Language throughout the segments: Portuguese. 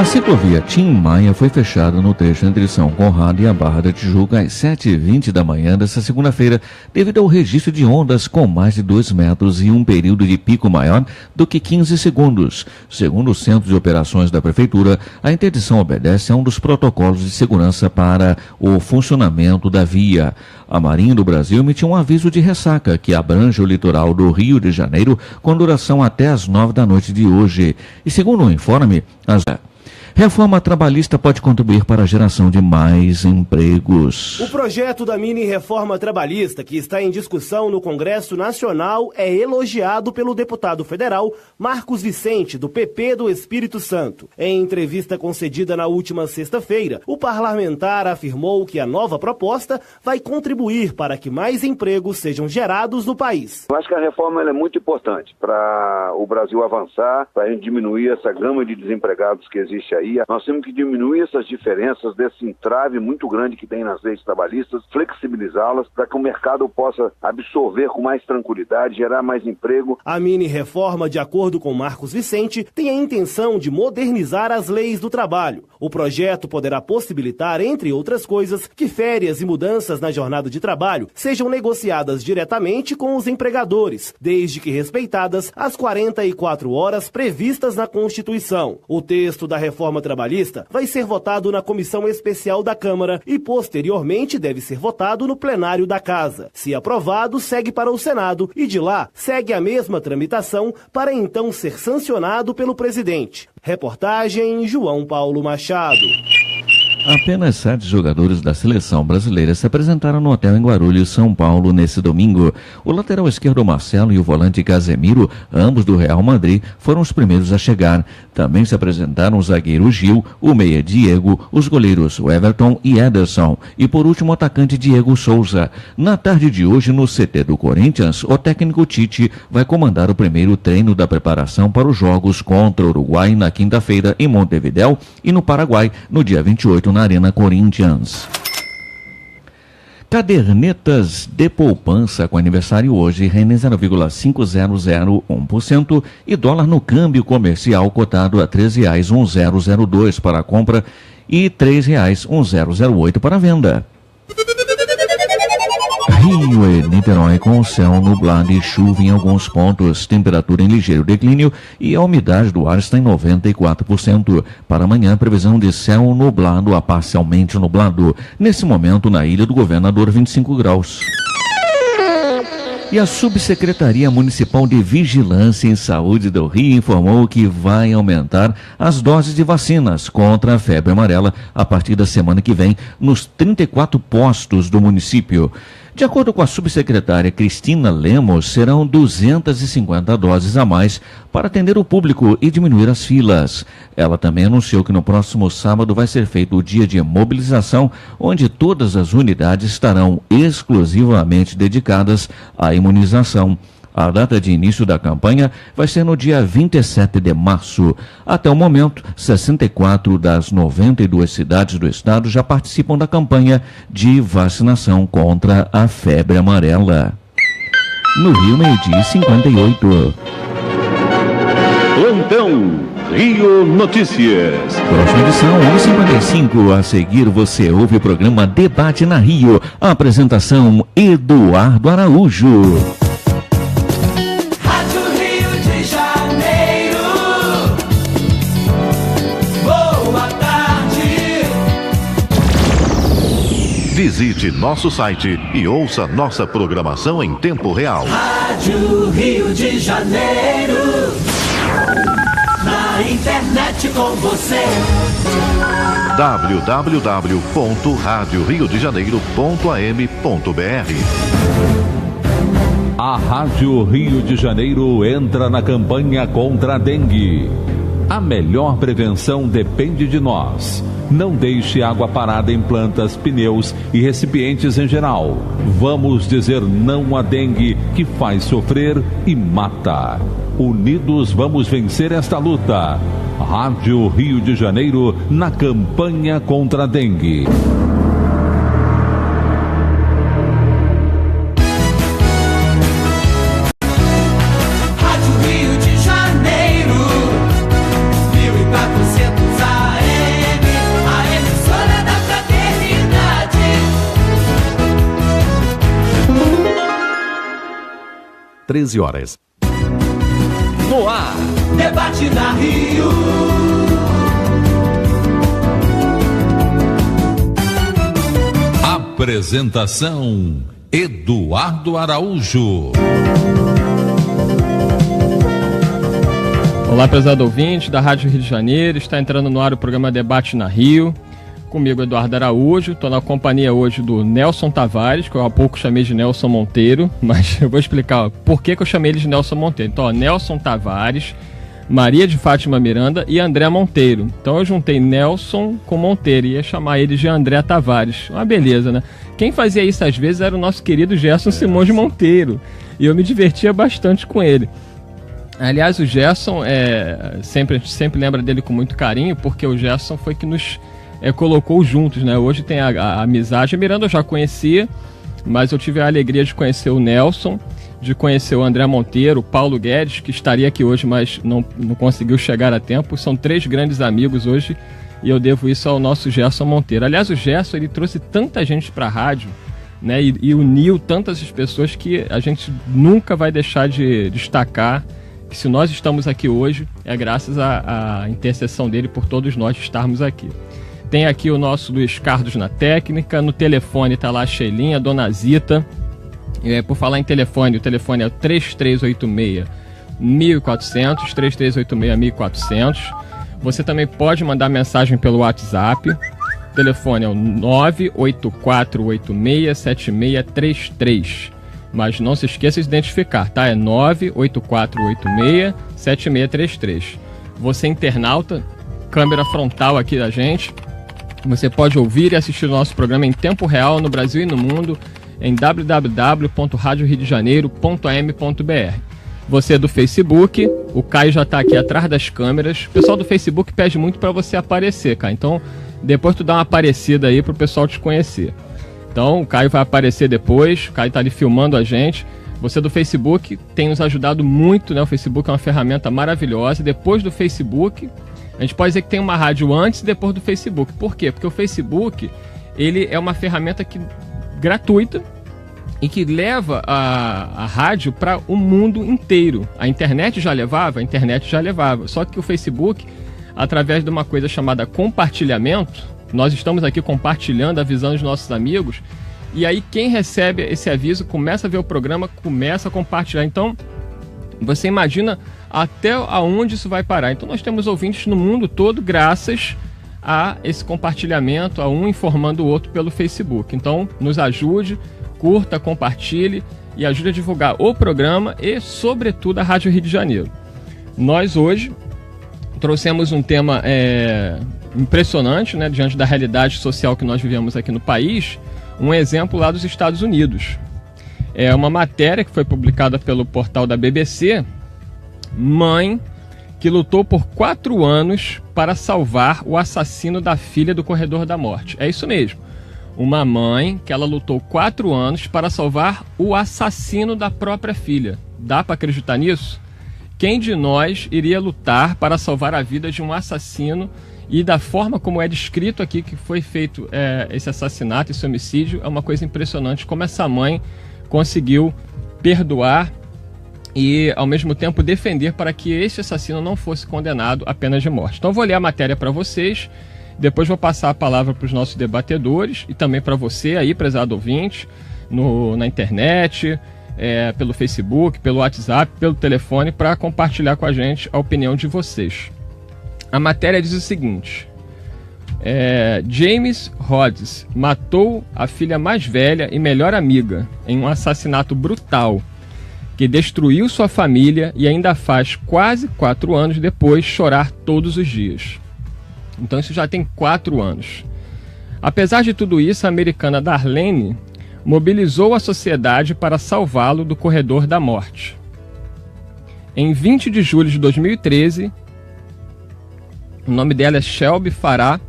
A ciclovia Tim Maia foi fechada no trecho entre São Conrado e a Barra da Tijuca às 7h20 da manhã desta segunda-feira, devido ao registro de ondas com mais de 2 metros e um período de pico maior do que 15 segundos. Segundo o Centro de Operações da Prefeitura, a interdição obedece a um dos protocolos de segurança para o funcionamento da via. A Marinha do Brasil emitiu um aviso de ressaca que abrange o litoral do Rio de Janeiro com duração até às 9 da noite de hoje. E segundo o informe, reforma trabalhista pode contribuir para a geração de mais empregos. O projeto da mini-reforma trabalhista, que está em discussão no Congresso Nacional, é elogiado pelo deputado federal Marcos Vicente, do PP do Espírito Santo. Em entrevista concedida na última sexta-feira, o parlamentar afirmou que a nova proposta vai contribuir para que mais empregos sejam gerados no país. Eu acho que a reforma é muito importante para o Brasil avançar, para a gente diminuir essa gama de desempregados que existe aí. Nós temos que diminuir essas diferenças, desse entrave muito grande que tem nas leis trabalhistas, flexibilizá-las para que o mercado possa absorver com mais tranquilidade, gerar mais emprego. A mini-reforma, de acordo com Marcos Vicente, tem a intenção de modernizar as leis do trabalho. O projeto poderá possibilitar, entre outras coisas, que férias e mudanças na jornada de trabalho sejam negociadas diretamente com os empregadores, desde que respeitadas as 44 horas previstas na Constituição. O texto da reforma trabalhista vai ser votado na Comissão Especial da Câmara e, posteriormente, deve ser votado no plenário da Casa. Se aprovado, segue para o Senado e, de lá, segue a mesma tramitação para então ser sancionado pelo presidente. Reportagem João Paulo Machado. Apenas 7 jogadores da seleção brasileira se apresentaram no hotel em Guarulhos, São Paulo, nesse domingo. O lateral esquerdo Marcelo e o volante Casemiro, ambos do Real Madrid, foram os primeiros a chegar. Também se apresentaram o zagueiro Gil, o meia Diego, os goleiros Everton e Ederson e, por último, o atacante Diego Souza. Na tarde de hoje, no CT do Corinthians, o técnico Tite vai comandar o primeiro treino da preparação para os jogos contra o Uruguai na quinta-feira em Montevidéu e no Paraguai no dia 28 na Arena Corinthians. Cadernetas de poupança com aniversário hoje, rende 0,5001% e dólar no câmbio comercial cotado a R$ 3,1002 para a compra e R$ 3,1008 para a venda. Rio e Niterói com céu nublado e chuva em alguns pontos, temperatura em ligeiro declínio e a umidade do ar está em 94%. Para amanhã, previsão de céu nublado a parcialmente nublado. Nesse momento, na Ilha do Governador, 25 graus. E a Subsecretaria Municipal de Vigilância em Saúde do Rio informou que vai aumentar as doses de vacinas contra a febre amarela a partir da semana que vem nos 34 postos do município. De acordo com a subsecretária Cristina Lemos, serão 250 doses a mais para atender o público e diminuir as filas. Ela também anunciou que no próximo sábado vai ser feito o dia de mobilização, onde todas as unidades estarão exclusivamente dedicadas à imunização. A data de início da campanha vai ser no dia 27 de março. Até o momento, 64 das 92 cidades do estado já participam da campanha de vacinação contra a febre amarela. No Rio, 12h58. Plantão Rio Notícias. Próxima edição, 11h55. A seguir, você ouve o programa Debate na Rio. A apresentação, Eduardo Araújo. Visite nosso site e ouça nossa programação em tempo real. Rádio Rio de Janeiro, na internet com você. www.radioriodejaneiro.am.br. A Rádio Rio de Janeiro entra na campanha contra a dengue. A melhor prevenção depende de nós. Não deixe água parada em plantas, pneus e recipientes em geral. Vamos dizer não à dengue, que faz sofrer e mata. Unidos vamos vencer esta luta. Rádio Rio de Janeiro na campanha contra a dengue. Rádio Rio de Janeiro, 1400 AM. 13 horas. No ar, debate na Rio. Apresentação: Eduardo Araújo. Olá, prezado ouvinte da Rádio Rio de Janeiro. Está entrando no ar o programa Debate na Rio. Comigo, Eduardo Araújo. Estou na companhia hoje do Nelson Tavares, que eu há pouco chamei de Nelson Monteiro, mas eu vou explicar por que eu chamei ele de Nelson Monteiro. Então, Nelson Tavares, Maria de Fátima Miranda e André Monteiro. Então eu juntei Nelson com Monteiro e ia chamar ele de André Tavares. Uma beleza, né? Quem fazia isso às vezes era o nosso querido Gerson Simões Monteiro. E eu me divertia bastante com ele. Aliás, o Gerson, a gente sempre lembra dele com muito carinho, porque o Gerson foi que nos colocou juntos, né? Hoje tem a amizade. A Miranda eu já conhecia, mas eu tive a alegria de conhecer o Nelson, de conhecer o André Monteiro, o Paulo Guedes, que estaria aqui hoje, mas não conseguiu chegar a tempo. São 3 grandes amigos hoje e eu devo isso ao nosso Gerson Monteiro. Aliás, o Gerson, ele trouxe tanta gente para a rádio, né? E uniu tantas pessoas que a gente nunca vai deixar de destacar que se nós estamos aqui hoje é graças à intercessão dele por todos nós estarmos aqui. Tem aqui o nosso Luiz Carlos na técnica, no telefone está lá a Sheilinha, a Dona Zita. Por falar em telefone, o telefone é o 3386-1400, 3386-1400. Você também pode mandar mensagem pelo WhatsApp. O telefone é o 984867633. Mas não se esqueça de identificar, tá? É 984867633. Você internauta, câmera frontal aqui da gente, você pode ouvir e assistir o nosso programa em tempo real no Brasil e no mundo em www.radioriodejaneiro.am.br. Você é do Facebook, o Caio já está aqui atrás das câmeras. O pessoal do Facebook pede muito para você aparecer, Caio. Então, depois tu dá uma aparecida aí para o pessoal te conhecer. Então, o Caio vai aparecer depois, o Caio está ali filmando a gente. Você do Facebook tem nos ajudado muito, né? O Facebook é uma ferramenta maravilhosa. Depois do Facebook, a gente pode dizer que tem uma rádio antes e depois do Facebook. Por quê? Porque o Facebook, ele é uma ferramenta gratuita e que leva a rádio para o mundo inteiro. A internet já levava? Só que o Facebook, através de uma coisa chamada compartilhamento, nós estamos aqui compartilhando, avisando os nossos amigos, e aí quem recebe esse aviso começa a ver o programa, começa a compartilhar. Então, você imagina até aonde isso vai parar. Então, nós temos ouvintes no mundo todo graças a esse compartilhamento, a um informando o outro pelo Facebook. Então, nos ajude, curta, compartilhe e ajude a divulgar o programa e, sobretudo, a Rádio Rio de Janeiro. Nós hoje trouxemos um tema impressionante, né, diante da realidade social que nós vivemos aqui no país, um exemplo lá dos Estados Unidos. É uma matéria que foi publicada pelo portal da BBC, mãe que lutou por 4 anos para salvar o assassino da filha do corredor da morte. É isso mesmo. Uma mãe que ela lutou 4 anos para salvar o assassino da própria filha. Dá para acreditar nisso? Quem de nós iria lutar para salvar a vida de um assassino e da forma como é descrito aqui que foi feito esse assassinato, esse homicídio? É uma coisa impressionante como essa mãe conseguiu perdoar e, ao mesmo tempo, defender para que esse assassino não fosse condenado à pena de morte. Então, eu vou ler a matéria para vocês, depois vou passar a palavra para os nossos debatedores e também para você aí, prezado ouvinte, na internet, pelo Facebook, pelo WhatsApp, pelo telefone, para compartilhar com a gente a opinião de vocês. A matéria diz o seguinte: James Rhodes matou a filha mais velha e melhor amiga em um assassinato brutal que destruiu sua família e ainda faz quase 4 anos depois chorar todos os dias. Então isso já tem 4 anos. Apesar de tudo isso, a americana Darlene mobilizou a sociedade para salvá-lo do corredor da morte. Em 20 de julho de 2013, o nome dela é Shelby Farah,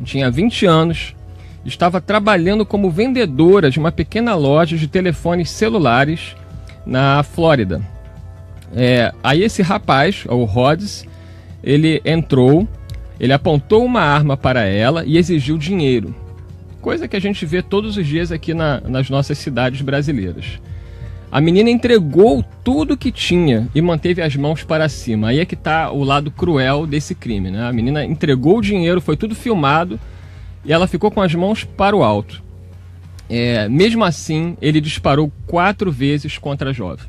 tinha 20 anos, estava trabalhando como vendedora de uma pequena loja de telefones celulares na Flórida. Aí esse rapaz, o Rhodes, ele entrou, ele apontou uma arma para ela e exigiu dinheiro. Coisa que a gente vê todos os dias aqui nas nossas cidades brasileiras. A menina entregou tudo que tinha e manteve as mãos para cima. Aí é que está o lado cruel desse crime, né? A menina entregou o dinheiro, foi tudo filmado e ela ficou com as mãos para o alto. Mesmo assim, ele disparou 4 vezes contra a jovem.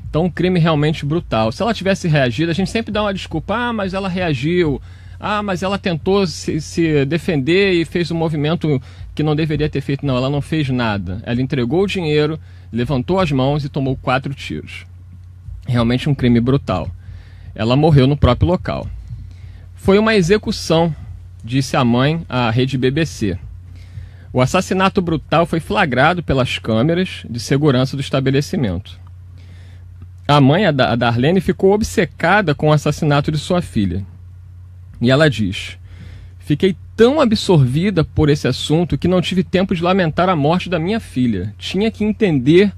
Então, um crime realmente brutal. Se ela tivesse reagido, a gente sempre dá uma desculpa. Mas ela reagiu. Mas ela tentou se defender e fez um movimento que não deveria ter feito. Não, ela não fez nada. Ela entregou o dinheiro, levantou as mãos e tomou 4 tiros. Realmente um crime brutal. Ela morreu no próprio local. Foi uma execução, disse a mãe à rede BBC. O assassinato brutal foi flagrado pelas câmeras de segurança do estabelecimento. A mãe, a Darlene, ficou obcecada com o assassinato de sua filha. E ela diz: fiquei tão absorvida por esse assunto que não tive tempo de lamentar a morte da minha filha. Tinha que entender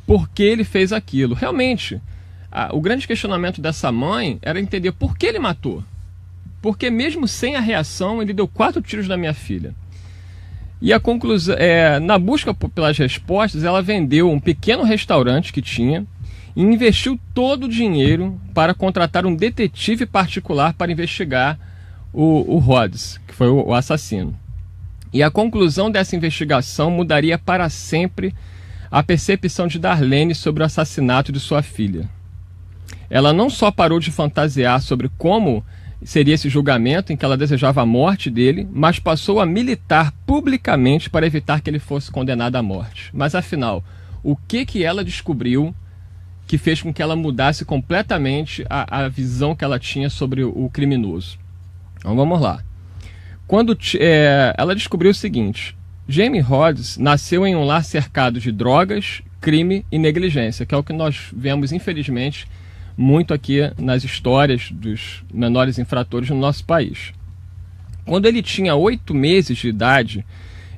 por que ele fez aquilo. Realmente, o grande questionamento dessa mãe era entender por que ele matou. Porque mesmo sem a reação, ele deu 4 tiros na minha filha. E a conclusão, na busca pelas respostas, ela vendeu um pequeno restaurante que tinha e investiu todo o dinheiro para contratar um detetive particular para investigar o Rhodes, que foi o assassino. E a conclusão dessa investigação mudaria para sempre a percepção de Darlene sobre o assassinato de sua filha. Ela não só parou de fantasiar sobre como seria esse julgamento em que ela desejava a morte dele, mas passou a militar publicamente para evitar que ele fosse condenado à morte. Mas afinal, o que ela descobriu que fez com que ela mudasse completamente a visão que ela tinha sobre o criminoso? Então vamos lá. Ela descobriu o seguinte: Jamie Rhodes nasceu em um lar cercado de drogas, crime e negligência, que é o que nós vemos, infelizmente, muito aqui nas histórias dos menores infratores no nosso país. Quando ele tinha 8 meses de idade,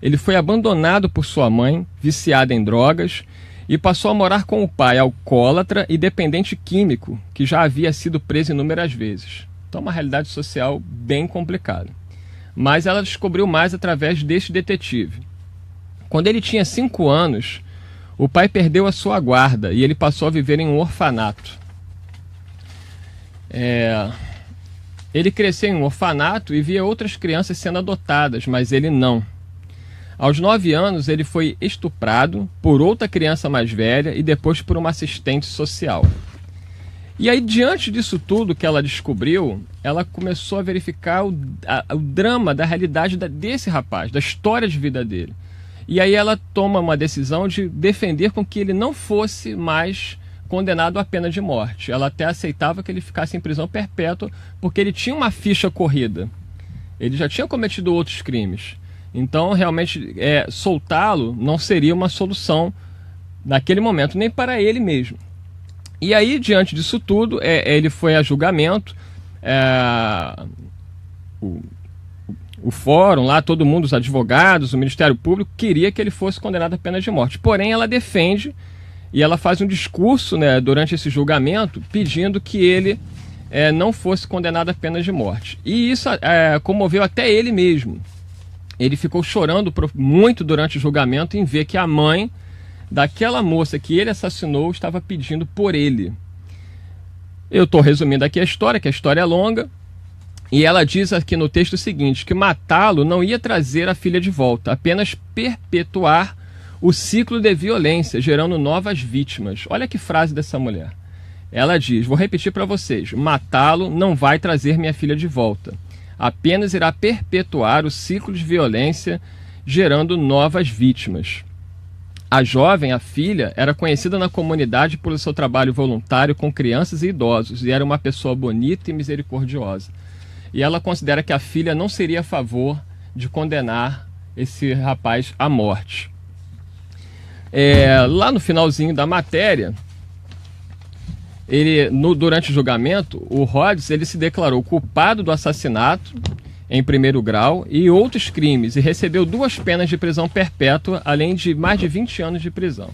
ele foi abandonado por sua mãe, viciada em drogas, e passou a morar com o pai, alcoólatra e dependente químico, que já havia sido preso inúmeras vezes. Então, uma realidade social bem complicada. Mas ela descobriu mais através deste detetive. Quando ele tinha 5 anos, o pai perdeu a sua guarda e ele passou a viver em um orfanato. Ele cresceu em um orfanato e via outras crianças sendo adotadas, mas ele não. Aos 9 anos, ele foi estuprado por outra criança mais velha e depois por uma assistente social. E aí, diante disso tudo que ela descobriu, ela começou a verificar o drama da realidade desse rapaz, da história de vida dele. E aí ela toma uma decisão de defender com que ele não fosse mais condenado à pena de morte. Ela até aceitava que ele ficasse em prisão perpétua, porque ele tinha uma ficha corrida. Ele já tinha cometido outros crimes. Então, realmente, soltá-lo não seria uma solução naquele momento, nem para ele mesmo. E aí, diante disso tudo, ele foi a julgamento. O fórum lá, todo mundo, os advogados, o Ministério Público, queria que ele fosse condenado à pena de morte. Porém, ela defende e ela faz um discurso, né, durante esse julgamento, pedindo que ele não fosse condenado à pena de morte. E isso comoveu até ele mesmo. Ele ficou chorando muito durante o julgamento em ver que a mãe daquela moça que ele assassinou estava pedindo por ele. Eu estou resumindo aqui a história, que a história é longa. E ela diz aqui no texto o seguinte, que matá-lo não ia trazer a filha de volta, apenas perpetuar o ciclo de violência, gerando novas vítimas. Olha que frase dessa mulher. Ela diz, vou repetir para vocês, matá-lo não vai trazer minha filha de volta, apenas irá perpetuar o ciclo de violência, gerando novas vítimas. A jovem, a filha, era conhecida na comunidade pelo seu trabalho voluntário com crianças e idosos, e era uma pessoa bonita e misericordiosa. E ela considera que a filha não seria a favor de condenar esse rapaz à morte. Lá no finalzinho da matéria, durante o julgamento, o Rhodes ele se declarou culpado do assassinato em primeiro grau e outros crimes e recebeu 2 penas de prisão perpétua, além de mais de 20 anos de prisão.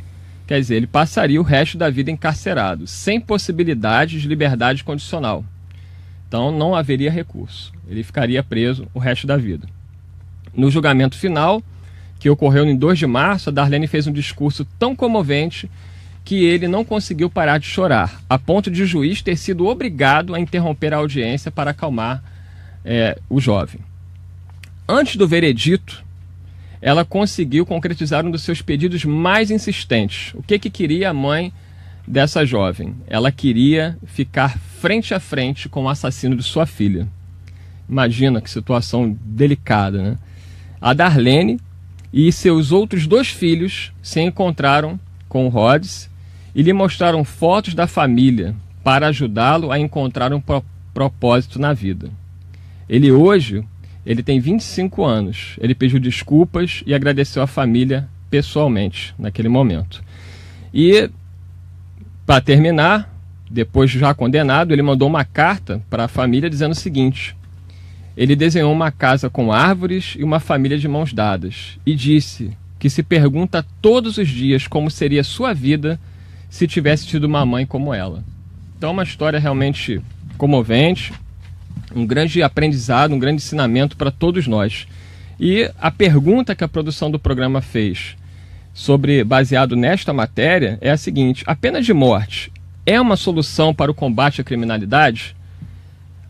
Quer dizer, ele passaria o resto da vida encarcerado, sem possibilidade de liberdade condicional. Então não haveria recurso, ele ficaria preso o resto da vida. No julgamento final, que ocorreu em 2 de março, a Darlene fez um discurso tão comovente que ele não conseguiu parar de chorar, a ponto de o juiz ter sido obrigado a interromper a audiência para acalmar o jovem. Antes do veredito, ela conseguiu concretizar um dos seus pedidos mais insistentes. O que queria a mãe dessa jovem? Ela queria ficar frente a frente com o assassino de sua filha. Imagina que situação delicada, né? A Darlene e seus outros 2 filhos se encontraram com o Rhodes e lhe mostraram fotos da família para ajudá-lo a encontrar um propósito na vida. Ele tem 25 anos. Ele pediu desculpas e agradeceu a família pessoalmente naquele momento. E, para terminar, depois já condenado, ele mandou uma carta para a família dizendo o seguinte: ele desenhou uma casa com árvores e uma família de mãos dadas e disse que se pergunta todos os dias como seria sua vida se tivesse tido uma mãe como ela. Então, uma história realmente comovente, um grande aprendizado, um grande ensinamento para todos nós. E a pergunta que a produção do programa fez, baseado nesta matéria, é a seguinte: a pena de morte é uma solução para o combate à criminalidade?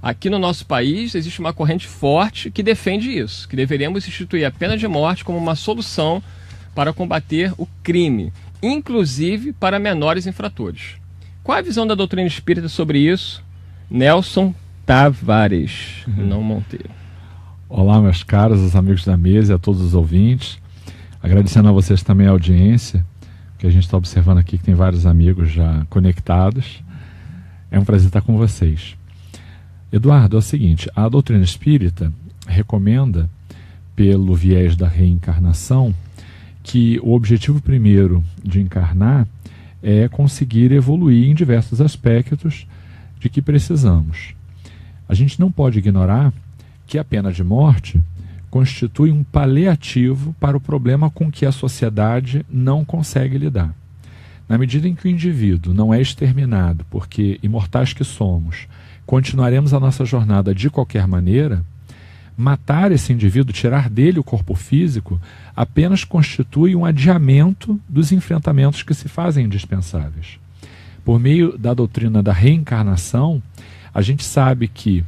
Aqui no nosso país existe uma corrente forte que defende isso, que deveríamos instituir a pena de morte como uma solução para combater o crime, inclusive para menores infratores. Qual a visão da doutrina espírita sobre isso? Nelson Tavares, não Monteiro. Olá, meus caros, os amigos da mesa e a todos os ouvintes. Agradecendo a vocês também a audiência, que a gente está observando aqui que tem vários amigos já conectados. É um prazer estar com vocês. Eduardo, é o seguinte: a doutrina espírita recomenda, pelo viés da reencarnação, que o objetivo primeiro de encarnar é conseguir evoluir em diversos aspectos de que precisamos. A gente não pode ignorar que a pena de morte constitui um paliativo para o problema com que a sociedade não consegue lidar. Na medida em que o indivíduo não é exterminado, porque imortais que somos, continuaremos a nossa jornada de qualquer maneira, matar esse indivíduo, tirar dele o corpo físico, apenas constitui um adiamento dos enfrentamentos que se fazem indispensáveis. Por meio da doutrina da reencarnação, a gente sabe que,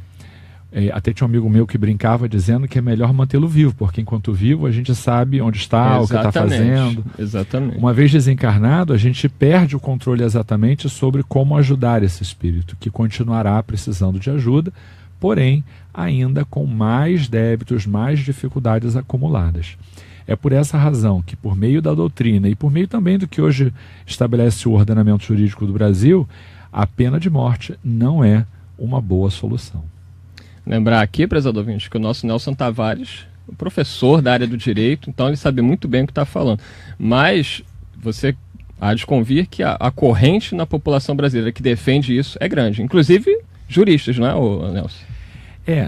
até tinha um amigo meu que brincava dizendo que é melhor mantê-lo vivo, porque enquanto vivo a gente sabe onde está, o que está fazendo. Exatamente. Uma vez desencarnado, a gente perde o controle exatamente sobre como ajudar esse espírito, que continuará precisando de ajuda, porém ainda com mais débitos, mais dificuldades acumuladas. É por essa razão que, por meio da doutrina e por meio também do que hoje estabelece o ordenamento jurídico do Brasil, a pena de morte não é uma boa solução. Lembrar aqui, prezado ouvinte, que o nosso Nelson Tavares, o professor da área do direito, então ele sabe muito bem o que está falando. Mas você há de convir que a corrente na população brasileira que defende isso é grande. Inclusive juristas, não é, Nelson?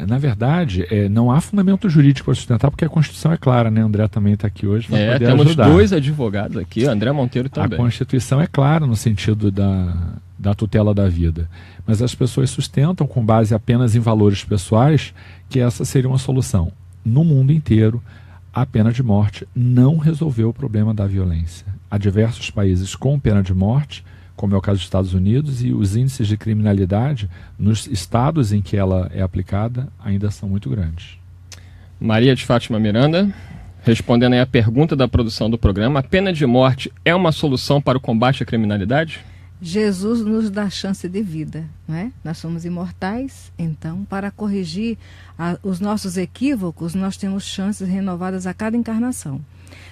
Na verdade, não há fundamento jurídico para sustentar, porque a Constituição é clara, né? André também está aqui hoje para poder temos ajudar. 2 advogados aqui, André Monteiro também. A Constituição é clara no sentido da tutela da vida, mas as pessoas sustentam, com base apenas em valores pessoais, que essa seria uma solução. No mundo inteiro, a pena de morte não resolveu o problema da violência. Há diversos países com pena de morte, como é o caso dos Estados Unidos, e os índices de criminalidade nos estados em que ela é aplicada ainda são muito grandes. Maria de Fátima Miranda, respondendo aí a pergunta da produção do programa: a pena de morte é uma solução para o combate à criminalidade? Jesus nos dá chance de vida, não é? Nós somos imortais, então, para corrigir os nossos equívocos, nós temos chances renovadas a cada encarnação.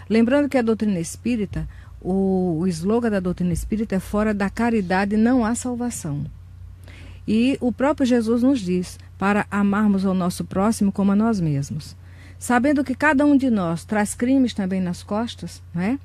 Lembrando que a doutrina espírita, o slogan da doutrina espírita é: fora da caridade não há salvação. E o próprio Jesus nos diz para amarmos ao nosso próximo como a nós mesmos. Sabendo que cada um de nós traz crimes também nas costas, não é?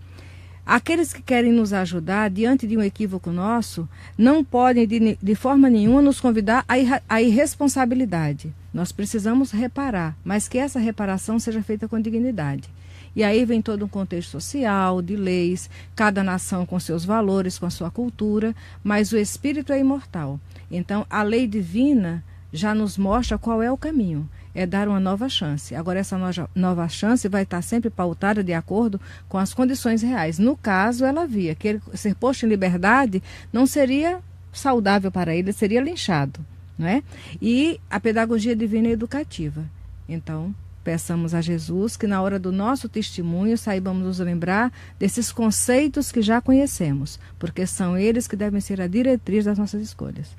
Aqueles que querem nos ajudar diante de um equívoco nosso não podem de forma nenhuma nos convidar à irresponsabilidade. Nós precisamos reparar, mas que essa reparação seja feita com dignidade. E aí vem todo um contexto social, de leis, cada nação com seus valores, com a sua cultura, mas o espírito é imortal. Então, a lei divina já nos mostra qual é o caminho. é dar uma nova chance. Agora, essa nova chance vai estar sempre pautada de acordo com as condições reais. No caso, ela via que ele ser posto em liberdade não seria saudável para ele, seria linchado, não é? E a pedagogia divina e educativa. Então, peçamos a Jesus que na hora do nosso testemunho saibamos nos lembrar desses conceitos que já conhecemos, porque são eles que devem ser a diretriz das nossas escolhas.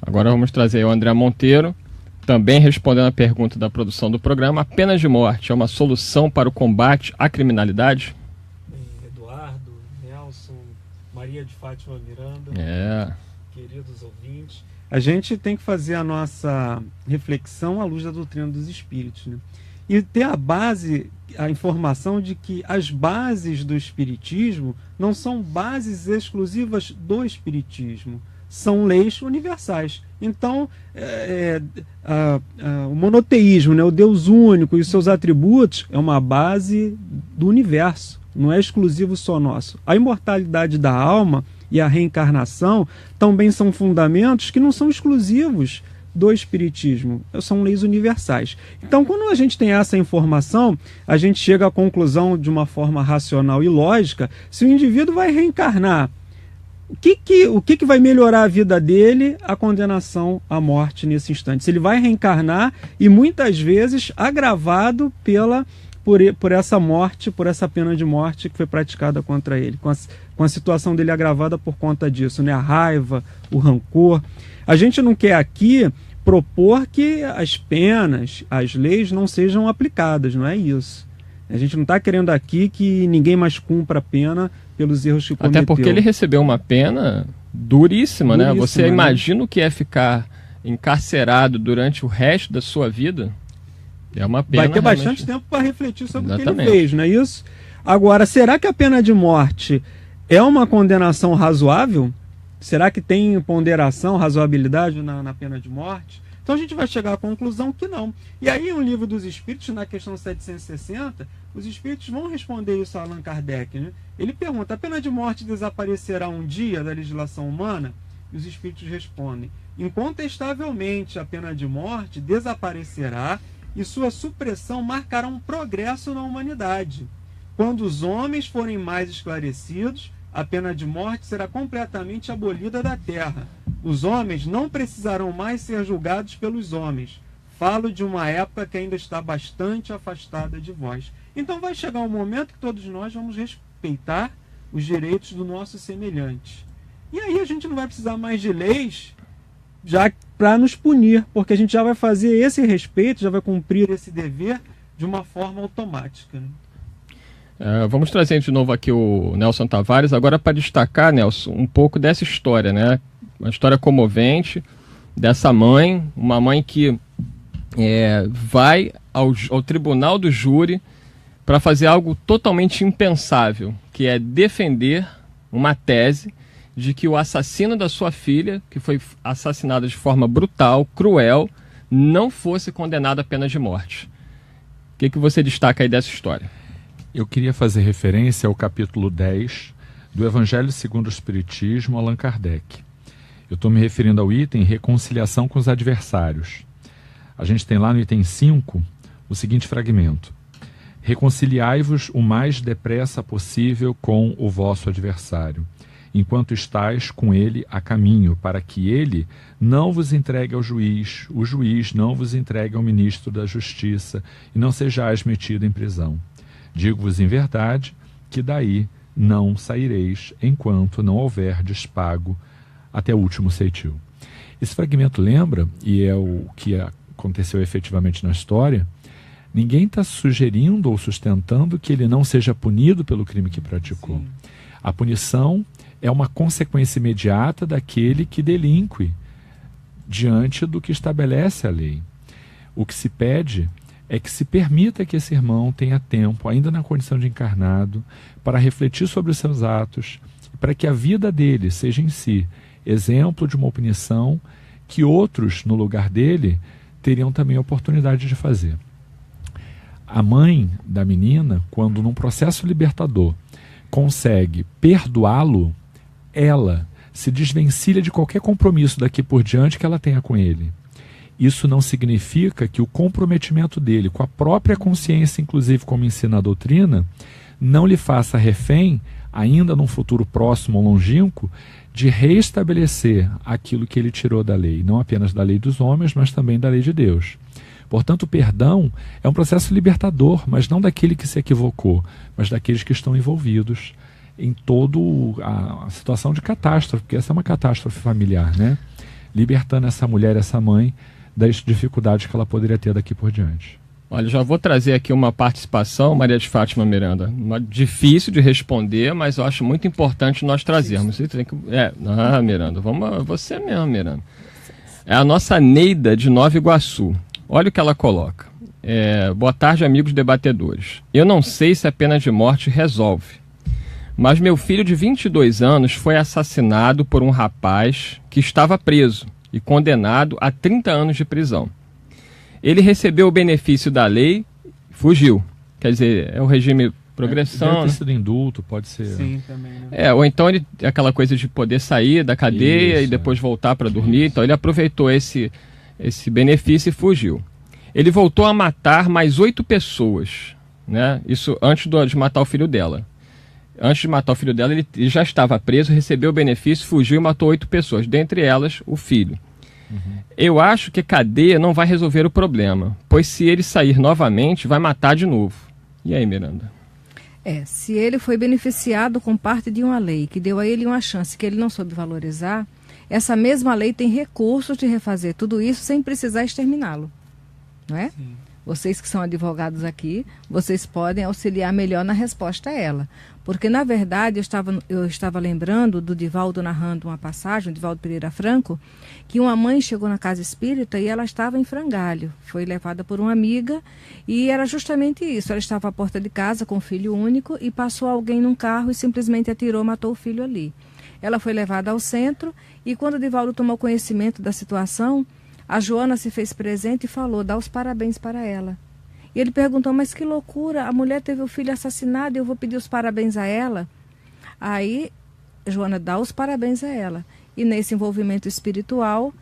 Agora vamos trazer o André Monteiro, também respondendo a pergunta da produção do programa: a pena de morte é uma solução para o combate à criminalidade? Eduardo, Nelson, Maria de Fátima Miranda, queridos ouvintes, a gente tem que fazer a nossa reflexão à luz da doutrina dos espíritos, né? E ter a base, a informação de que as bases do espiritismo não são bases exclusivas do espiritismo, são leis universais. Então, o monoteísmo, né, o Deus único e os seus atributos, é uma base do universo, não é exclusivo só nosso. A imortalidade da alma e a reencarnação também são fundamentos que não são exclusivos do espiritismo, são leis universais. Então, quando a gente tem essa informação, a gente chega à conclusão de uma forma racional e lógica: se o indivíduo vai reencarnar, o que vai melhorar a vida dele? A condenação à morte nesse instante. Se ele vai reencarnar e muitas vezes agravado por essa morte, por essa pena de morte que foi praticada contra ele, com a situação dele agravada por conta disso, né? A raiva, o rancor. A gente não quer aqui propor que as penas, as leis não sejam aplicadas, não é isso. A gente não está querendo aqui que ninguém mais cumpra a pena pelos erros que cometeu. Até porque ele recebeu uma pena duríssima, né? Você imagina o que é ficar encarcerado durante o resto da sua vida? É uma pena. Vai ter bastante tempo para refletir sobre o que ele fez, não é isso? Agora, será que a pena de morte é uma condenação razoável? Será que tem ponderação, razoabilidade na pena de morte? Então a gente vai chegar à conclusão que não. E aí, no Livro dos Espíritos, na questão 760, os Espíritos vão responder isso a Allan Kardec, né? Ele pergunta: a pena de morte desaparecerá um dia da legislação humana? E os Espíritos respondem: incontestavelmente a pena de morte desaparecerá e sua supressão marcará um progresso na humanidade. Quando os homens forem mais esclarecidos, a pena de morte será completamente abolida da terra. Os homens não precisarão mais ser julgados pelos homens. Falo de uma época que ainda está bastante afastada de vós. Então vai chegar um momento que todos nós vamos respeitar os direitos do nosso semelhante. E aí a gente não vai precisar mais de leis já para nos punir, porque a gente já vai fazer esse respeito, já vai cumprir esse dever de uma forma automática, né? Vamos trazer de novo aqui o Nelson Tavares, agora para destacar, Nelson, um pouco dessa história, né? Uma história comovente dessa mãe, uma mãe que vai ao tribunal do júri para fazer algo totalmente impensável, que é defender uma tese de que o assassino da sua filha, que foi assassinada de forma brutal, cruel, não fosse condenado à pena de morte. O que você destaca aí dessa história? Eu queria fazer referência ao capítulo 10 do Evangelho segundo o Espiritismo, Allan Kardec. Eu estou me referindo ao item reconciliação com os adversários. A gente tem lá no item 5 o seguinte fragmento: reconciliai-vos o mais depressa possível com o vosso adversário, enquanto estais com ele a caminho, para que ele não vos entregue ao juiz, o juiz não vos entregue ao ministro da Justiça, e não sejais metido em prisão. Digo-vos em verdade que daí não saireis, enquanto não houverdes pago até o último ceitil. Esse fragmento lembra, e é o que aconteceu efetivamente na história, ninguém está sugerindo ou sustentando que ele não seja punido pelo crime que praticou. Sim. A punição é uma consequência imediata daquele que delinque diante do que estabelece a lei. O que se pede é que se permita que esse irmão tenha tempo, ainda na condição de encarnado, para refletir sobre os seus atos, para que a vida dele seja em si exemplo de uma punição que outros, no lugar dele, teriam também a oportunidade de fazer. A mãe da menina, quando num processo libertador consegue perdoá-lo, ela se desvencilha de qualquer compromisso daqui por diante que ela tenha com ele. isso não significa que o comprometimento dele com a própria consciência, inclusive como ensina a doutrina, não lhe faça refém, ainda num futuro próximo ou longínquo, de reestabelecer aquilo que ele tirou da lei, não apenas da lei dos homens, mas também da lei de Deus. Portanto, o perdão é um processo libertador, mas não daquele que se equivocou, mas daqueles que estão envolvidos em toda a situação de catástrofe, porque essa é uma catástrofe familiar, né? Libertando essa mulher, essa mãe, das dificuldades que ela poderia ter daqui por diante. Olha, já vou trazer aqui uma participação, Maria de Fátima Miranda. Difícil de responder, mas eu acho muito importante nós trazermos. Você tem que... Miranda, vamos, você mesmo, Miranda. É a nossa Neida de Nova Iguaçu. Olha o que ela coloca. Boa tarde, amigos debatedores. Eu não sei se a pena de morte resolve, mas meu filho de 22 anos foi assassinado por um rapaz que estava preso e condenado a 30 anos de prisão. Ele recebeu o benefício da lei, fugiu. Quer dizer, é o regime progressão. Deve ter sido indulto, pode ser. Sim, também. Né? Ou então ele aquela coisa de poder sair da cadeia e depois voltar para dormir. Então ele aproveitou esse benefício e fugiu. Ele voltou a matar mais 8 pessoas, né? Isso antes de matar o filho dela. Antes de matar o filho dela, ele já estava preso, recebeu o benefício, fugiu e matou 8 pessoas, dentre elas o filho. Eu acho que cadeia não vai resolver o problema, pois se ele sair novamente, vai matar de novo. E aí, Miranda? Se ele foi beneficiado com parte de uma lei que deu a ele uma chance que ele não soube valorizar, essa mesma lei tem recursos de refazer tudo isso sem precisar exterminá-lo, não é? Sim. Vocês que são advogados aqui, vocês podem auxiliar melhor na resposta a ela. Porque, na verdade, eu estava lembrando do Divaldo narrando uma passagem, Divaldo Pereira Franco, que uma mãe chegou na casa espírita e ela estava em frangalho. Foi levada por uma amiga e era justamente isso. Ela estava à porta de casa com o filho único e passou alguém num carro e simplesmente atirou, matou o filho ali. Ela foi levada ao centro e quando o Divaldo tomou conhecimento da situação, a Joana se fez presente e falou, dá os parabéns para ela. E ele perguntou, mas que loucura, a mulher teve o filho assassinado e eu vou pedir os parabéns a ela? Aí, Joana dá os parabéns a ela. E nesse envolvimento espiritual,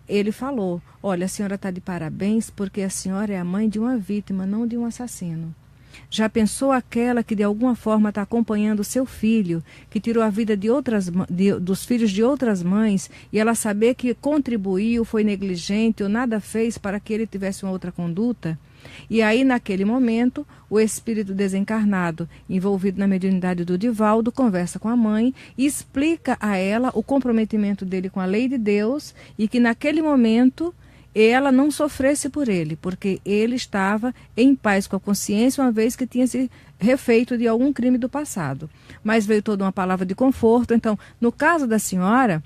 ele falou, olha, a senhora está de parabéns porque a senhora é a mãe de uma vítima, não de um assassino. Já pensou aquela que de alguma forma está acompanhando o seu filho, que tirou a vida dos filhos de outras mães, e ela saber que contribuiu, foi negligente ou nada fez para que ele tivesse uma outra conduta? E aí, naquele momento, o espírito desencarnado, envolvido na mediunidade do Divaldo, conversa com a mãe e explica a ela o comprometimento dele com a lei de Deus e que naquele momento ela não sofresse por ele, porque ele estava em paz com a consciência, uma vez que tinha se refeito de algum crime do passado. Mas veio toda uma palavra de conforto. Então, no caso da senhora,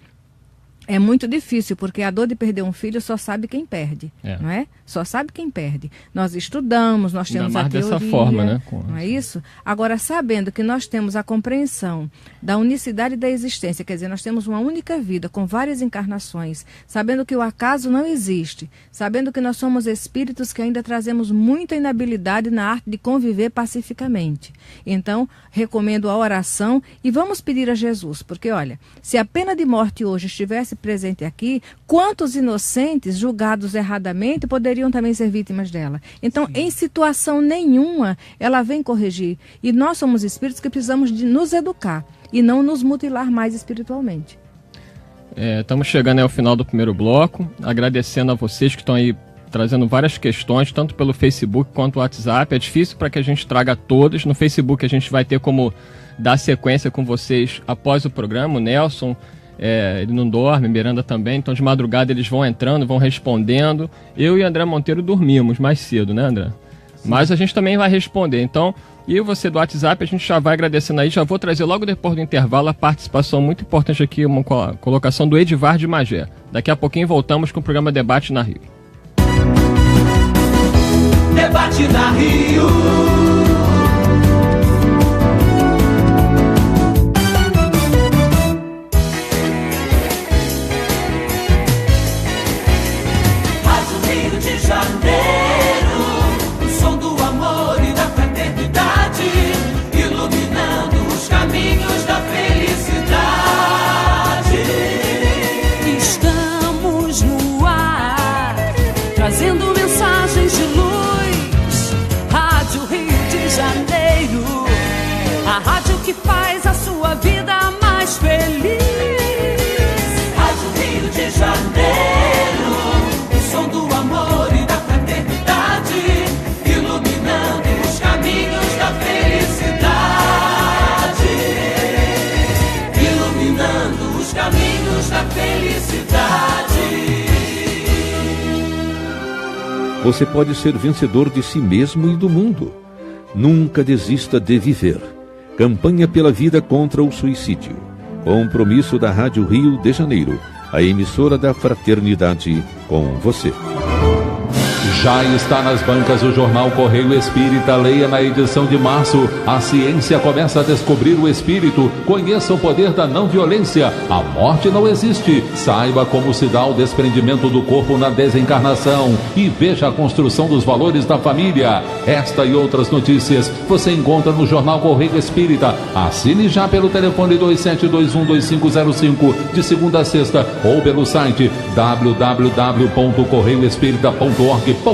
é muito difícil, porque a dor de perder um filho só sabe quem perde, não é? Só sabe quem perde. Nós estudamos, nós temos a teoria, dessa forma, né? Não é isso? Agora, sabendo que nós temos a compreensão da unicidade da existência, quer dizer, nós temos uma única vida com várias encarnações, sabendo que o acaso não existe, sabendo que nós somos espíritos que ainda trazemos muita inabilidade na arte de conviver pacificamente. Então, recomendo a oração e vamos pedir a Jesus, porque, olha, se a pena de morte hoje estivesse presente aqui, quantos inocentes julgados erradamente poderiam também ser vítimas dela? Então, sim, em situação nenhuma, ela vem corrigir. E nós somos espíritos que precisamos de nos educar e não nos mutilar mais espiritualmente. Estamos chegando ao final do primeiro bloco, agradecendo a vocês que estão aí trazendo várias questões, tanto pelo Facebook quanto o WhatsApp. É difícil para que a gente traga todos. No Facebook a gente vai ter como dar sequência com vocês após o programa. O Nelson, ele não dorme, Miranda também, então de madrugada eles vão entrando, vão respondendo. Eu e André Monteiro dormimos mais cedo, né, André? Sim. Mas a gente também vai responder. Então, e você do WhatsApp, a gente já vai agradecendo aí. Já vou trazer logo depois do intervalo a participação muito importante aqui, uma colocação do Edivar de Magé. Daqui a pouquinho voltamos com o programa Debate na Rio. Debate na Rio. você pode ser vencedor de si mesmo e do mundo. Nunca desista de viver. Campanha pela vida contra o suicídio. Compromisso da Rádio Rio de Janeiro, a emissora da fraternidade com você. Já está nas bancas o jornal Correio Espírita. Leia na edição de março. A ciência começa a descobrir o espírito. Conheça o poder da não violência. A morte não existe. Saiba como se dá o desprendimento do corpo na desencarnação. E veja a construção dos valores da família. Esta e outras notícias você encontra no jornal Correio Espírita. Assine já pelo telefone 27212505 de segunda a sexta ou pelo site www.correioespírita.org.br.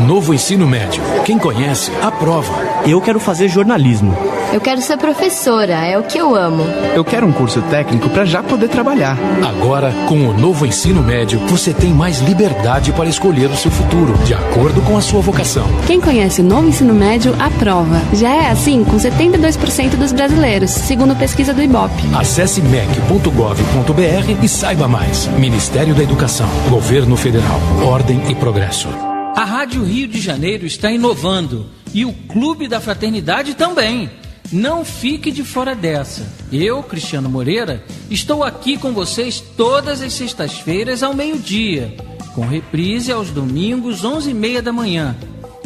Novo ensino médio. Quem conhece, aprova. Eu quero fazer jornalismo. Eu quero ser professora, é o que eu amo. Eu quero um curso técnico para já poder trabalhar. Agora, com o novo ensino médio, você tem mais liberdade para escolher o seu futuro, de acordo com a sua vocação. Quem conhece o novo ensino médio, aprova. Já é assim com 72% dos brasileiros, segundo pesquisa do Ibope. Acesse mec.gov.br e saiba mais. Ministério da Educação, Governo Federal, Ordem e Progresso. A Rádio Rio de Janeiro está inovando e o Clube da Fraternidade também. Não fique de fora dessa. Eu, Cristiano Moreira, estou aqui com vocês todas as sextas-feiras ao meio-dia, com reprise aos domingos 11h30 da manhã.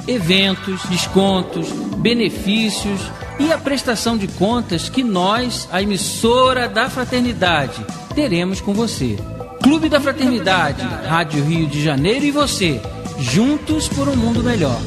Eventos, descontos, benefícios e a prestação de contas que nós, a emissora da Fraternidade, teremos com você. Clube da Fraternidade, Rádio Rio de Janeiro e você. Juntos por um mundo melhor.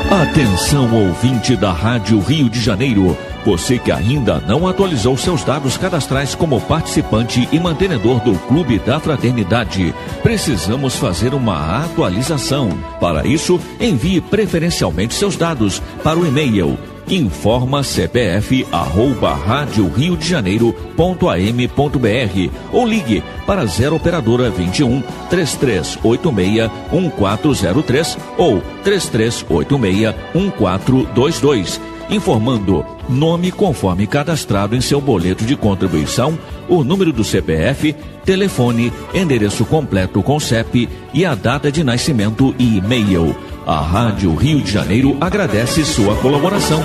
Atenção, ouvinte da Rádio Rio de Janeiro. Você que ainda não atualizou seus dados cadastrais como participante e mantenedor do Clube da Fraternidade, precisamos fazer uma atualização. Para isso, envie preferencialmente seus dados para o e-mail informacpf@radioriodejaneiro.am.br ou ligue para 0 operadora 21 3386 1403 ou 3386 1422, informando nome conforme cadastrado em seu boleto de contribuição, o número do CPF, telefone, endereço completo com CEP e a data de nascimento e e-mail. A Rádio Rio de Janeiro agradece sua colaboração.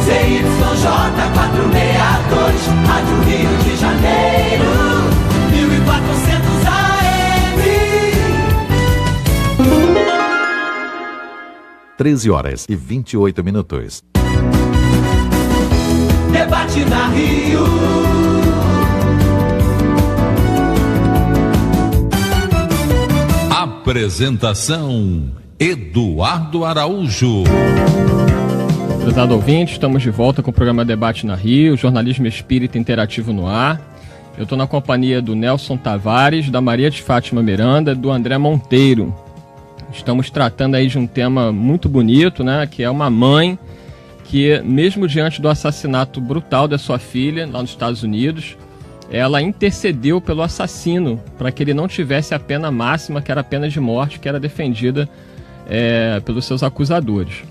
ZYJ 462, Rádio Rio de Janeiro, 1400 AM. 13h28. Debate na Rio. Apresentação: Eduardo Araújo. Prezado ouvinte, estamos de volta com o programa Debate na Rio, jornalismo espírita interativo no ar. Eu estou na companhia do Nelson Tavares, da Maria de Fátima Miranda e do André Monteiro. Estamos tratando aí de um tema muito bonito, né? Que é uma mãe que, mesmo diante do assassinato brutal da sua filha, lá nos Estados Unidos, ela intercedeu pelo assassino para que ele não tivesse a pena máxima, que era a pena de morte, que era defendida pelos seus acusadores.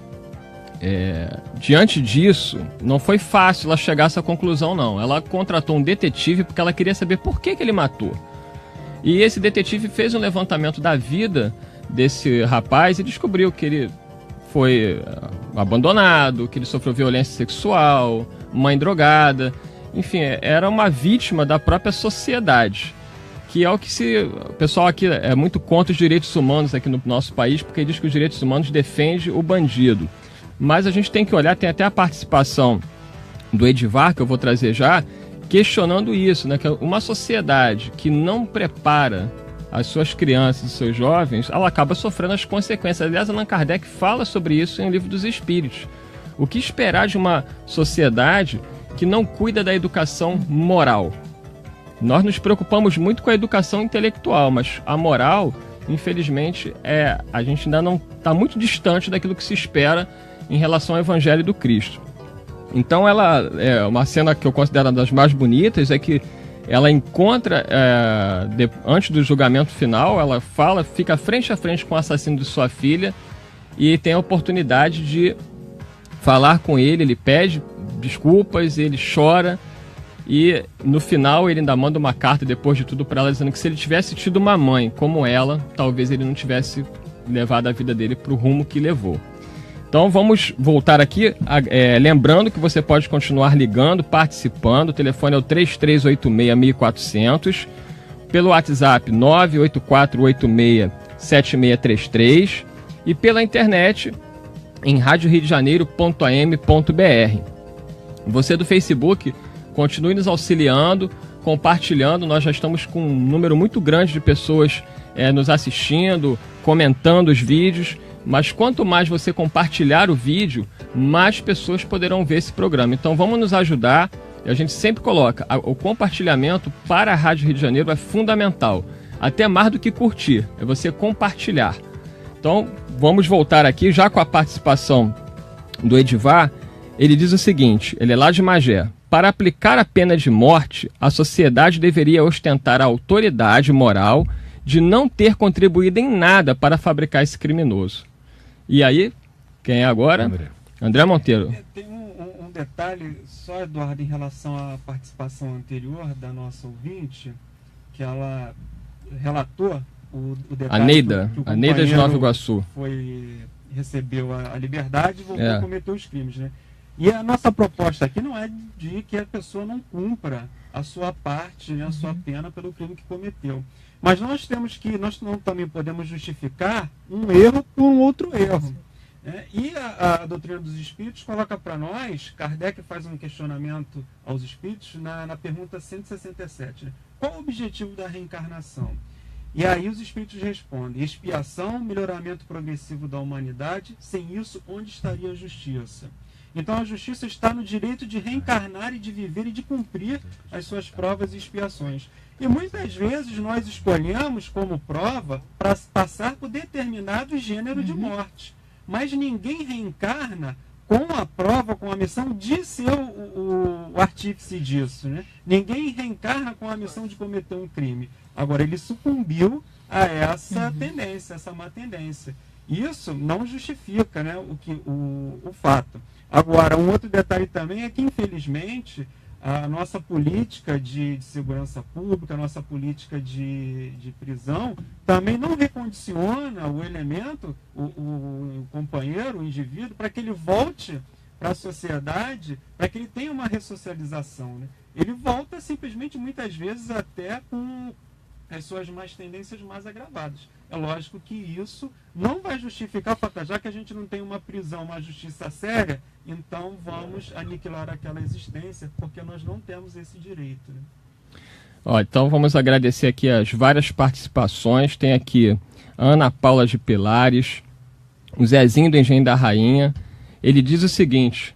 Diante disso, não foi fácil ela chegar a essa conclusão, não. Ela contratou um detetive porque ela queria saber por que ele matou. E esse detetive fez um levantamento da vida desse rapaz e descobriu que ele foi abandonado, que ele sofreu violência sexual, mãe drogada. Enfim, era uma vítima da própria sociedade, que é o que o pessoal aqui é muito contra os direitos humanos aqui no nosso país, porque diz que os direitos humanos defendem o bandido. Mas a gente tem que olhar, tem até a participação do Edivar, que eu vou trazer já, questionando isso, né? Que uma sociedade que não prepara as suas crianças e seus jovens, ela acaba sofrendo as consequências. Aliás, Allan Kardec fala sobre isso em O Livro dos Espíritos. O que esperar de uma sociedade que não cuida da educação moral? Nós nos preocupamos muito com a educação intelectual, mas a moral, infelizmente, a gente ainda não está muito distante daquilo que se espera em relação ao Evangelho do Cristo. Então, uma cena que eu considero uma das mais bonitas é que ela encontra, antes do julgamento final, ela fica frente a frente com o assassino de sua filha e tem a oportunidade de falar com ele. Ele pede desculpas, ele chora E no final ele ainda manda uma carta depois de tudo para ela, dizendo que se ele tivesse tido uma mãe como ela, talvez ele não tivesse levado a vida dele para o rumo que levou. Então vamos voltar aqui, lembrando que você pode continuar ligando, participando. O telefone é o 3386-1400, pelo WhatsApp 98486-7633 e pela internet em radioriodejaneiro.am.br. Você do Facebook, continue nos auxiliando, compartilhando. Nós já estamos com um número muito grande de pessoas nos assistindo, comentando os vídeos. Mas quanto mais você compartilhar o vídeo, mais pessoas poderão ver esse programa. Então vamos nos ajudar. A gente sempre coloca, o compartilhamento para a Rádio Rio de Janeiro é fundamental. Até mais do que curtir, é você compartilhar. Então vamos voltar aqui já com a participação do Edivar. Ele diz o seguinte, ele é lá de Magé. Para aplicar a pena de morte, a sociedade deveria ostentar a autoridade moral de não ter contribuído em nada para fabricar esse criminoso. E aí, quem é agora? André Monteiro. Tem um detalhe só, Eduardo, em relação à participação anterior da nossa ouvinte, que ela relatou o detalhe a Neida de Nova Iguaçu. Recebeu a liberdade e voltou a cometer os crimes, né? E a nossa proposta aqui não é de que a pessoa não cumpra a sua parte, né, a sua pena pelo crime que cometeu. Mas nós não também podemos justificar um erro por um outro erro. Né? E a doutrina dos espíritos coloca para nós, Kardec faz um questionamento aos espíritos na pergunta 167. Né? Qual o objetivo da reencarnação? E aí os espíritos respondem, expiação, melhoramento progressivo da humanidade, sem isso, onde estaria a justiça? Então a justiça está no direito de reencarnar e de viver e de cumprir as suas provas e expiações. E muitas vezes nós escolhemos como prova para passar por determinado gênero de morte. Mas ninguém reencarna com a prova, com a missão de ser o artífice disso. Né? Ninguém reencarna com a missão de cometer um crime. Agora, ele sucumbiu a essa tendência, essa má tendência. Isso não justifica, né, o fato. Agora, um outro detalhe também é que, infelizmente, a nossa política de segurança pública, a nossa política de prisão, também não recondiciona o elemento, o companheiro, o indivíduo, para que ele volte para a sociedade, para que ele tenha uma ressocialização. Né? Ele volta simplesmente, muitas vezes, até com as suas más tendências mais agravadas. É lógico que isso não vai justificar, já que a gente não tem uma prisão, uma justiça séria, então vamos aniquilar aquela existência, porque nós não temos esse direito. Né? Então vamos agradecer aqui as várias participações. Tem aqui a Ana Paula de Pilares, o Zezinho do Engenho da Rainha. Ele diz o seguinte: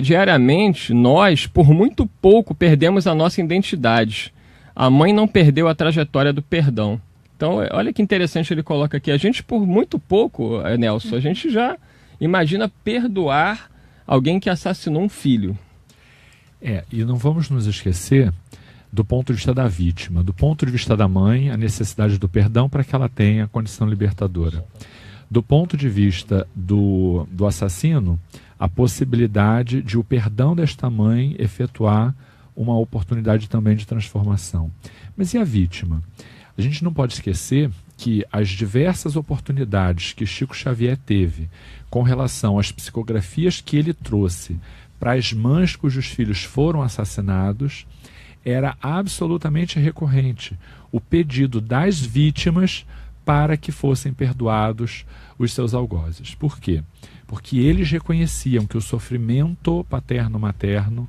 diariamente nós, por muito pouco, perdemos a nossa identidade. A mãe não perdeu a trajetória do perdão. Então, olha que interessante ele coloca aqui. A gente, por muito pouco, Nelson, a gente já imagina perdoar alguém que assassinou um filho. E não vamos nos esquecer do ponto de vista da vítima, do ponto de vista da mãe, a necessidade do perdão para que ela tenha a condição libertadora. Do ponto de vista do assassino, a possibilidade de o perdão desta mãe efetuar uma oportunidade também de transformação. Mas e a vítima? A gente não pode esquecer que as diversas oportunidades que Chico Xavier teve com relação às psicografias que ele trouxe para as mães cujos filhos foram assassinados era absolutamente recorrente. O pedido das vítimas para que fossem perdoados os seus algozes. Por quê? Porque eles reconheciam que o sofrimento paterno-materno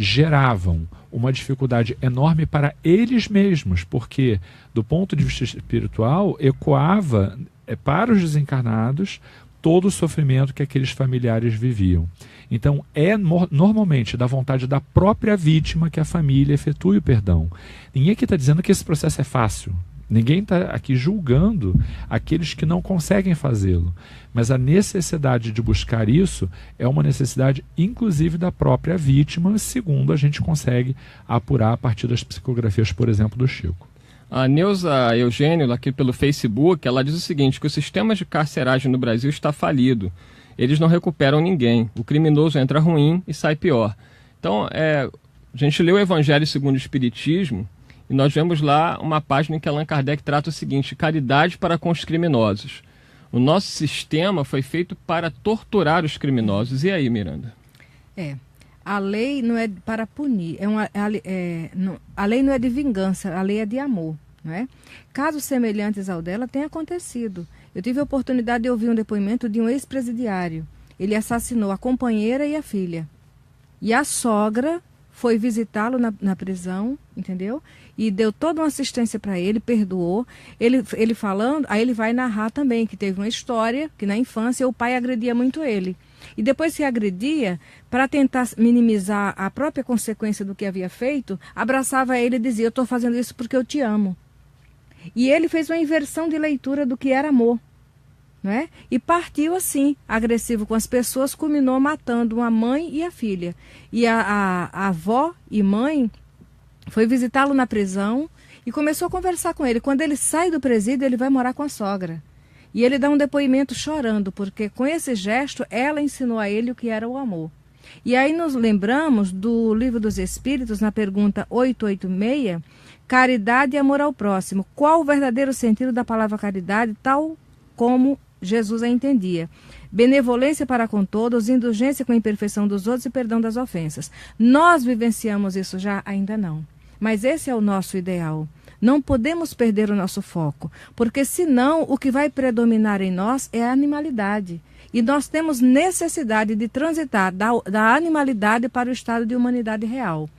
geravam uma dificuldade enorme para eles mesmos, porque, do ponto de vista espiritual, ecoava para os desencarnados todo o sofrimento que aqueles familiares viviam. Então, é normalmente da vontade da própria vítima que a família efetue o perdão. Ninguém aqui está dizendo que esse processo é fácil. Ninguém está aqui julgando aqueles que não conseguem fazê-lo. Mas a necessidade de buscar isso é uma necessidade, inclusive, da própria vítima, segundo a gente consegue apurar a partir das psicografias, por exemplo, do Chico. A Neuza Eugênio, aqui pelo Facebook, ela diz o seguinte, que o sistema de carceragem no Brasil está falido. Eles não recuperam ninguém. O criminoso entra ruim e sai pior. Então, a gente leu o Evangelho segundo o Espiritismo e nós vemos lá uma página em que Allan Kardec trata o seguinte: caridade para com os criminosos. O nosso sistema foi feito para torturar os criminosos. E aí, Miranda? A lei não é para punir, a lei não é de vingança, a lei é de amor. Não é? Casos semelhantes ao dela têm acontecido. Eu tive a oportunidade de ouvir um depoimento de um ex-presidiário. Ele assassinou a companheira e a filha. E a sogra foi visitá-lo na prisão, entendeu? E deu toda uma assistência para ele, perdoou. Ele falando, aí ele vai narrar também que teve uma história que na infância o pai agredia muito ele. E depois que agredia, para tentar minimizar a própria consequência do que havia feito, abraçava ele e dizia: eu estou fazendo isso porque eu te amo. E ele fez uma inversão de leitura do que era amor. Não é? E partiu assim, agressivo com as pessoas, culminou matando a mãe e a filha. E a avó e mãe foi visitá-lo na prisão e começou a conversar com ele. Quando ele sai do presídio, ele vai morar com a sogra. E ele dá um depoimento chorando, porque com esse gesto ela ensinou a ele o que era o amor. E aí nos lembramos do Livro dos Espíritos, na pergunta 886, caridade e amor ao próximo. Qual o verdadeiro sentido da palavra caridade, tal como Jesus a entendia? Benevolência para com todos, indulgência com a imperfeição dos outros e perdão das ofensas. Nós vivenciamos isso já? Ainda não. Mas esse é o nosso ideal. Não podemos perder o nosso foco, porque senão o que vai predominar em nós é a animalidade. E nós temos necessidade de transitar da animalidade para o estado de humanidade real.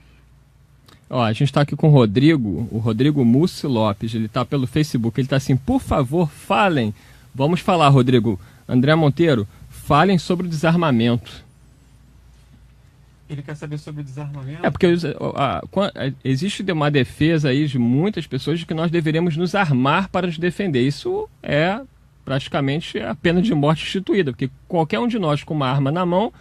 A gente está aqui com o Rodrigo Mussi Lopes, ele está pelo Facebook, ele está assim: por favor, falem. Vamos falar, Rodrigo. André Monteiro, falem sobre o desarmamento. Ele quer saber sobre o desarmamento? Porque existe uma defesa aí de muitas pessoas de que nós deveríamos nos armar para nos defender. Isso é praticamente a pena de morte instituída, porque qualquer um de nós com uma arma na mão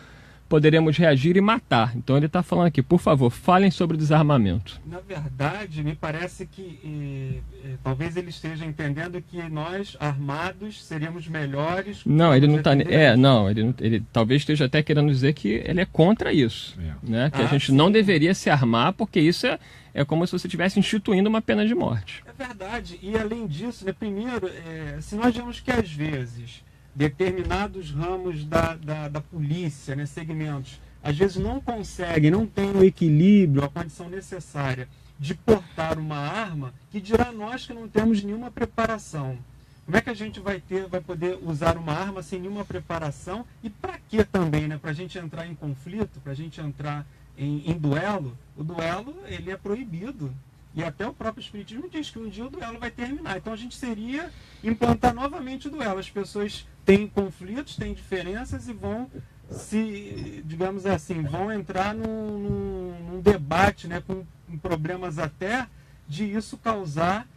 poderemos reagir e matar. Então ele está falando aqui: por favor, falem sobre o desarmamento. Na verdade, me parece que talvez ele esteja entendendo que nós, armados, seríamos melhores. Não, ele não está. Ele talvez esteja até querendo dizer que ele é contra isso. Né? Que a gente não deveria se armar, porque isso é como se você estivesse instituindo uma pena de morte. É verdade. E além disso, né, primeiro, se nós vemos que às vezes determinados ramos da polícia, né, segmentos, às vezes não conseguem, não têm o equilíbrio, a condição necessária de portar uma arma, que dirá nós que não temos nenhuma preparação. Como é que a gente vai poder usar uma arma sem nenhuma preparação? E para que também, né? Para a gente entrar em conflito, para a gente entrar em duelo? O duelo, ele é proibido. E até o próprio Espiritismo diz que um dia o duelo vai terminar. Então a gente seria implantar novamente o duelo. As pessoas têm conflitos, têm diferenças e vão digamos assim, vão entrar num debate, né, com problemas até de isso causar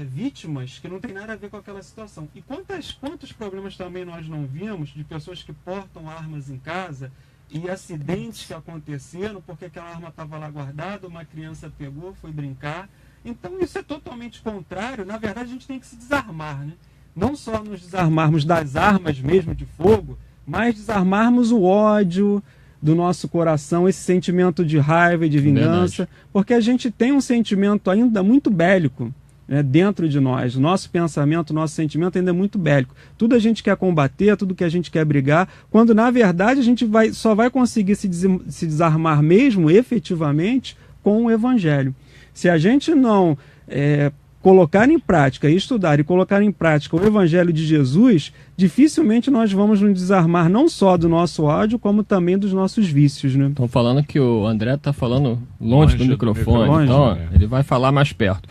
vítimas que não tem nada a ver com aquela situação. E quantos problemas também nós não vimos de pessoas que portam armas em casa e acidentes que aconteceram porque aquela arma estava lá guardada, uma criança pegou, foi brincar. Então isso é totalmente contrário. Na verdade, a gente tem que se desarmar, né? Não só nos desarmarmos das armas mesmo de fogo, mas desarmarmos o ódio do nosso coração, esse sentimento de raiva e de vingança, verdade. Porque a gente tem um sentimento ainda muito bélico, né, dentro de nós. Nosso pensamento, nosso sentimento ainda é muito bélico. Tudo a gente quer combater, tudo que a gente quer brigar, quando na verdade a gente só vai conseguir se desarmar mesmo, efetivamente, com o Evangelho. Se a gente não colocar em prática, estudar e colocar em prática o Evangelho de Jesus, dificilmente nós vamos nos desarmar não só do nosso ódio, como também dos nossos vícios, né? Estão falando que o André está falando longe do microfone, então ele vai falar mais perto.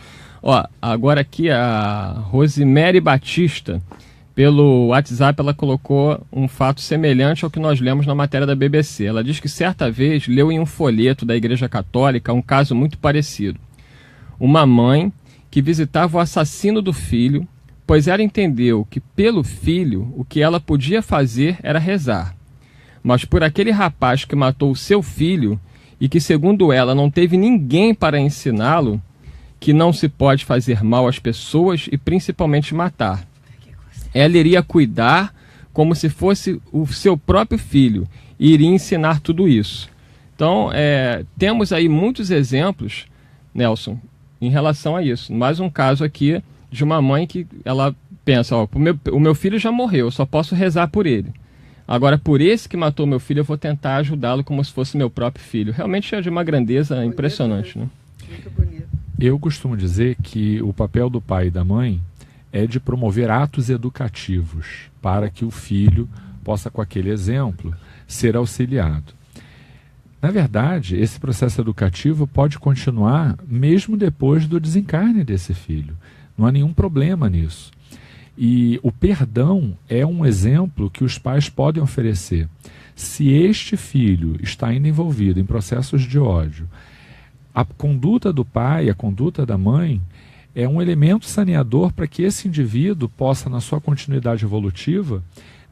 Agora aqui a Rosemary Batista, pelo WhatsApp, ela colocou um fato semelhante ao que nós lemos na matéria da BBC. Ela diz que certa vez leu em um folheto da Igreja Católica um caso muito parecido. Uma mãe que visitava o assassino do filho, pois ela entendeu que pelo filho o que ela podia fazer era rezar. Mas por aquele rapaz que matou o seu filho e que, segundo ela, não teve ninguém para ensiná-lo que não se pode fazer mal às pessoas e principalmente matar. Ela iria cuidar como se fosse o seu próprio filho e iria ensinar tudo isso. Então, temos aí muitos exemplos, Nelson, em relação a isso. Mais um caso aqui de uma mãe que ela pensa, o meu filho já morreu, eu só posso rezar por ele. Agora, por esse que matou meu filho, eu vou tentar ajudá-lo como se fosse meu próprio filho. Realmente é de uma grandeza impressionante, né? Muito bonito. Eu costumo dizer que o papel do pai e da mãe é de promover atos educativos para que o filho possa, com aquele exemplo, ser auxiliado. Na verdade, esse processo educativo pode continuar mesmo depois do desencarne desse filho. Não há nenhum problema nisso. E o perdão é um exemplo que os pais podem oferecer. Se este filho está ainda envolvido em processos de ódio, a conduta do pai, a conduta da mãe, é um elemento saneador para que esse indivíduo possa, na sua continuidade evolutiva,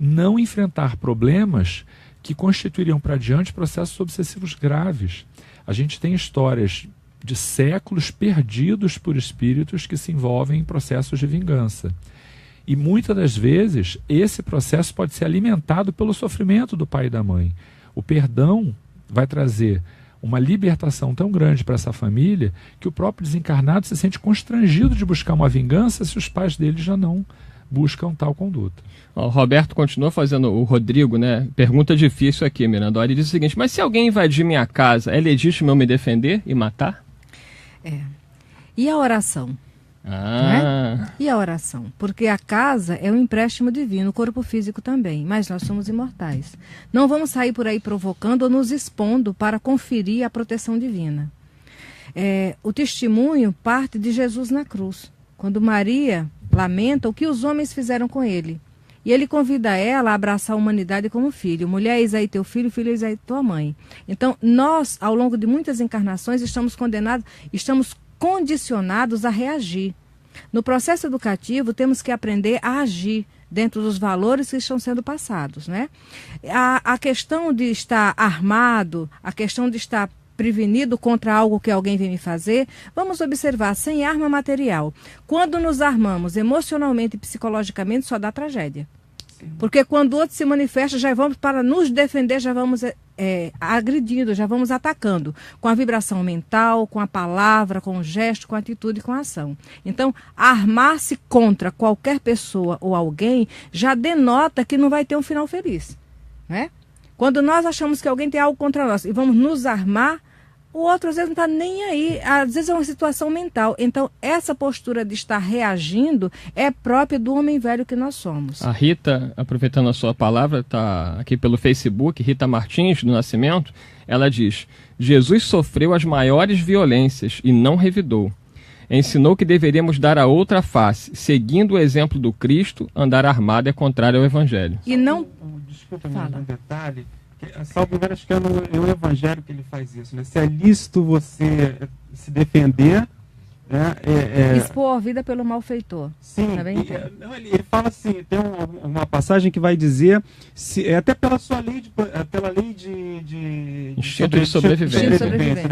não enfrentar problemas que constituiriam para diante processos obsessivos graves. A gente tem histórias de séculos perdidos por espíritos que se envolvem em processos de vingança. E muitas das vezes esse processo pode ser alimentado pelo sofrimento do pai e da mãe. O perdão vai trazer uma libertação tão grande para essa família que o próprio desencarnado se sente constrangido de buscar uma vingança se os pais dele já não buscam tal conduta. O Roberto continua fazendo, o Rodrigo, né? Pergunta difícil aqui, Miranda. Ele diz o seguinte: mas se alguém invadir minha casa, é legítimo eu me defender e matar? E a oração? Né? E a oração? Porque a casa é um empréstimo divino, o corpo físico também, mas nós somos imortais. Não vamos sair por aí provocando ou nos expondo para conferir a proteção divina. O testemunho parte de Jesus na cruz, quando Maria lamenta o que os homens fizeram com ele. E ele convida ela a abraçar a humanidade como filho. Mulher, eis aí teu filho, filho, eis aí tua mãe. Então, nós, ao longo de muitas encarnações, estamos condicionados a reagir. No processo educativo, temos que aprender a agir dentro dos valores que estão sendo passados, né? A questão de estar armado, a questão de estar prevenido contra algo que alguém vem me fazer, vamos observar, sem arma material. Quando nos armamos emocionalmente e psicologicamente, só dá tragédia. Porque quando o outro se manifesta, já vamos para nos defender, já vamos agredindo, já vamos atacando, com a vibração mental, com a palavra, com o gesto, com a atitude e com a ação. Então, armar-se contra qualquer pessoa ou alguém já denota que não vai ter um final feliz, né? Quando nós achamos que alguém tem algo contra nós e vamos nos armar, o outro às vezes não está nem aí, às vezes é uma situação mental. Então, essa postura de estar reagindo é própria do homem velho que nós somos. A Rita, aproveitando a sua palavra, está aqui pelo Facebook, Rita Martins, do Nascimento, ela diz: Jesus sofreu as maiores violências e não revidou. Ensinou que deveríamos dar a outra face, seguindo o exemplo do Cristo, andar armado é contrário ao Evangelho. E não... Desculpa, um detalhe. Salvo engano, acho que é no Evangelho que ele faz isso, né? Se é lícito você se defender, né? Expor a vida pelo malfeitor. Sim, ele fala assim, tem uma passagem que vai dizer, até pela sua lei de instinto de sobrevivência,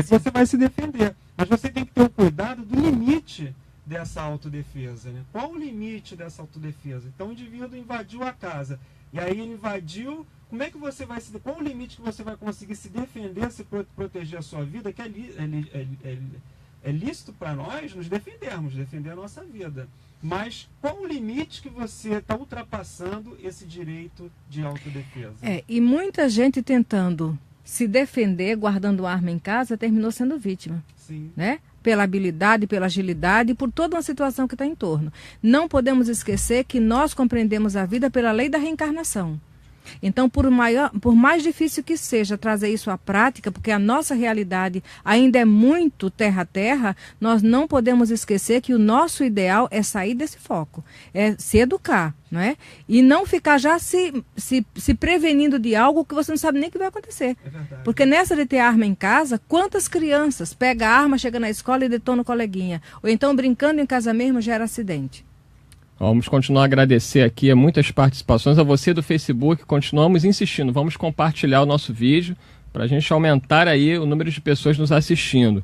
você vai se defender, mas você tem que ter o cuidado do limite dessa autodefesa, né? Qual o limite dessa autodefesa? Então o indivíduo invadiu a casa, e aí ele invadiu. Como é que você vai qual o limite que você vai conseguir se defender, se proteger a sua vida, que é lícito para nós nos defendermos, defender a nossa vida. Mas qual o limite que você está ultrapassando esse direito de autodefesa? E muita gente tentando se defender, guardando arma em casa, terminou sendo vítima. Sim. Né? Pela habilidade, pela agilidade e por toda uma situação que está em torno. Não podemos esquecer que nós compreendemos a vida pela lei da reencarnação. Então, por mais difícil que seja trazer isso à prática, porque a nossa realidade ainda é muito terra a terra, nós não podemos esquecer que o nosso ideal é sair desse foco, é se educar, não é? E não ficar já se prevenindo de algo que você não sabe nem o que vai acontecer. Porque nessa de ter arma em casa, quantas crianças pegam a arma, chega na escola e detona o coleguinha? Ou então, brincando em casa mesmo, gera acidente. Vamos continuar a agradecer aqui a muitas participações, a você do Facebook, continuamos insistindo, vamos compartilhar o nosso vídeo para a gente aumentar aí o número de pessoas nos assistindo.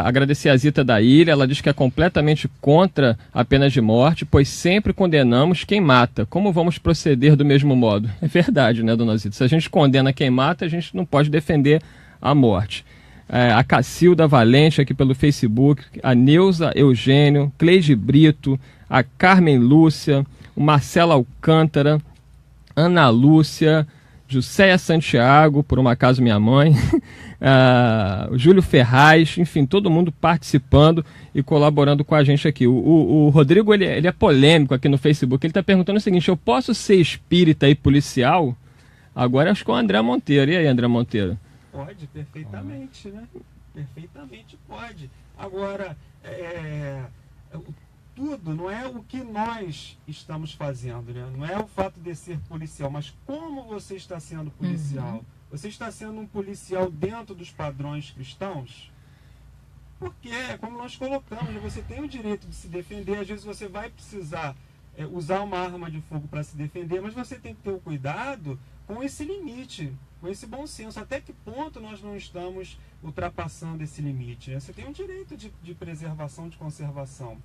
Agradecer a Zita da Ilha, ela diz que é completamente contra a pena de morte, pois sempre condenamos quem mata. Como vamos proceder do mesmo modo? É verdade, né, dona Zita? Se a gente condena quem mata, a gente não pode defender à morte. A Cacilda Valente aqui pelo Facebook, a Neuza Eugênio, Cleide Brito, a Carmen Lúcia, o Marcelo Alcântara, Ana Lúcia, Jusceia Santiago, por um acaso minha mãe, o Júlio Ferraz, enfim, todo mundo participando e colaborando com a gente aqui. O Rodrigo, ele é polêmico aqui no Facebook, ele está perguntando o seguinte: eu posso ser espírita e policial? Agora acho que é o André Monteiro. E aí, André Monteiro? Pode, perfeitamente, né? Perfeitamente pode. Agora, tudo não é o que nós estamos fazendo, né? Não é o fato de ser policial, mas como você está sendo policial. Você está sendo um policial dentro dos padrões cristãos? Porque, como nós colocamos, você tem o direito de se defender. Às vezes você vai precisar usar uma arma de fogo para se defender, mas você tem que ter o cuidado com esse limite, com esse bom senso. Até que ponto nós não estamos ultrapassando esse limite, né? Você tem um direito de preservação, de conservação.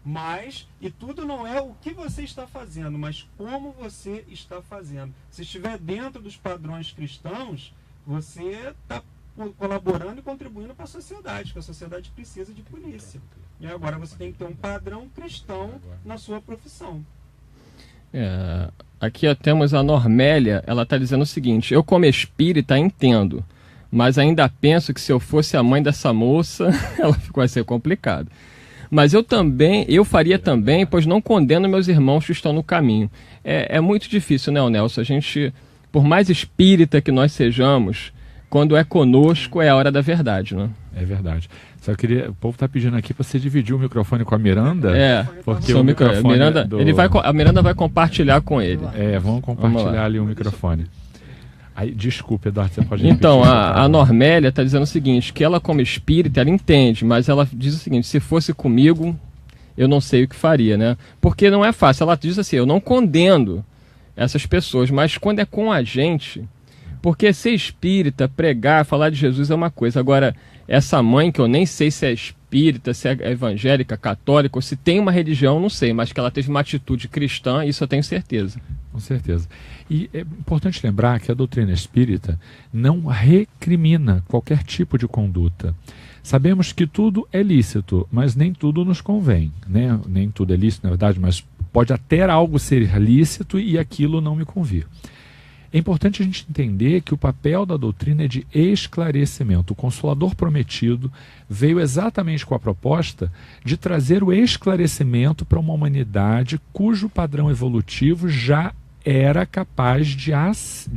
Mas, e tudo não é o que você está fazendo, mas como você está fazendo. Se estiver dentro dos padrões cristãos, você está colaborando e contribuindo para a sociedade, porque a sociedade precisa de polícia. E agora você tem que ter um padrão cristão na sua profissão. Aqui temos a Normélia, ela está dizendo o seguinte: eu como espírita entendo, mas ainda penso que se eu fosse a mãe dessa moça, ela vai ser complicado. Mas eu faria também, pois não condeno meus irmãos que estão no caminho. É muito difícil, né, Nelson? A gente, por mais espírita que nós sejamos, quando é conosco é a hora da verdade, né? É verdade. Só queria, o povo está pedindo aqui para você dividir o microfone com a Miranda. Porque o microfone Miranda, a Miranda vai compartilhar com ele. Vamos compartilhar ali o microfone. Aí, desculpe, Eduardo, você pode repetir. Então, a Normélia está dizendo o seguinte, que ela como espírita, ela entende, mas ela diz o seguinte: se fosse comigo, eu não sei o que faria, né? Porque não é fácil. Ela diz assim: eu não condeno essas pessoas, mas quando é com a gente, porque ser espírita, pregar, falar de Jesus é uma coisa. Agora, essa mãe, que eu nem sei se é espírita, se é evangélica, católica, ou se tem uma religião, não sei, mas que ela teve uma atitude cristã, isso eu tenho certeza. Com certeza. E é importante lembrar que a doutrina espírita não recrimina qualquer tipo de conduta. Sabemos que tudo é lícito, mas nem tudo nos convém, né? Nem tudo é lícito, na verdade, mas pode até algo ser lícito e aquilo não me convir. É importante a gente entender que o papel da doutrina é de esclarecimento. O Consolador Prometido veio exatamente com a proposta de trazer o esclarecimento para uma humanidade cujo padrão evolutivo já era capaz de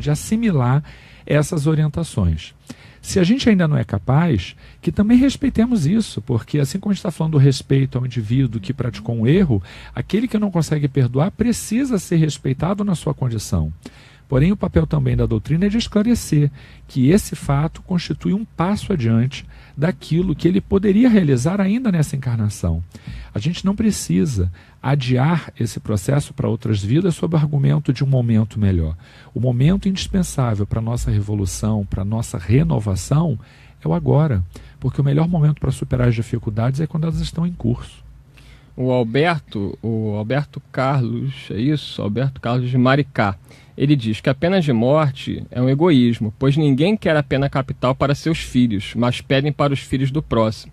assimilar essas orientações. Se a gente ainda não é capaz, que também respeitemos isso, porque assim como a gente está falando do respeito ao indivíduo que praticou um erro, aquele que não consegue perdoar precisa ser respeitado na sua condição. Porém, o papel também da doutrina é de esclarecer que esse fato constitui um passo adiante daquilo que ele poderia realizar ainda nessa encarnação. A gente não precisa adiar esse processo para outras vidas sob o argumento de um momento melhor. O momento indispensável para a nossa revolução, para a nossa renovação, é o agora, porque o melhor momento para superar as dificuldades é quando elas estão em curso. O Alberto Carlos, é isso? Alberto Carlos de Maricá. Ele diz que a pena de morte é um egoísmo, pois ninguém quer a pena capital para seus filhos, mas pedem para os filhos do próximo.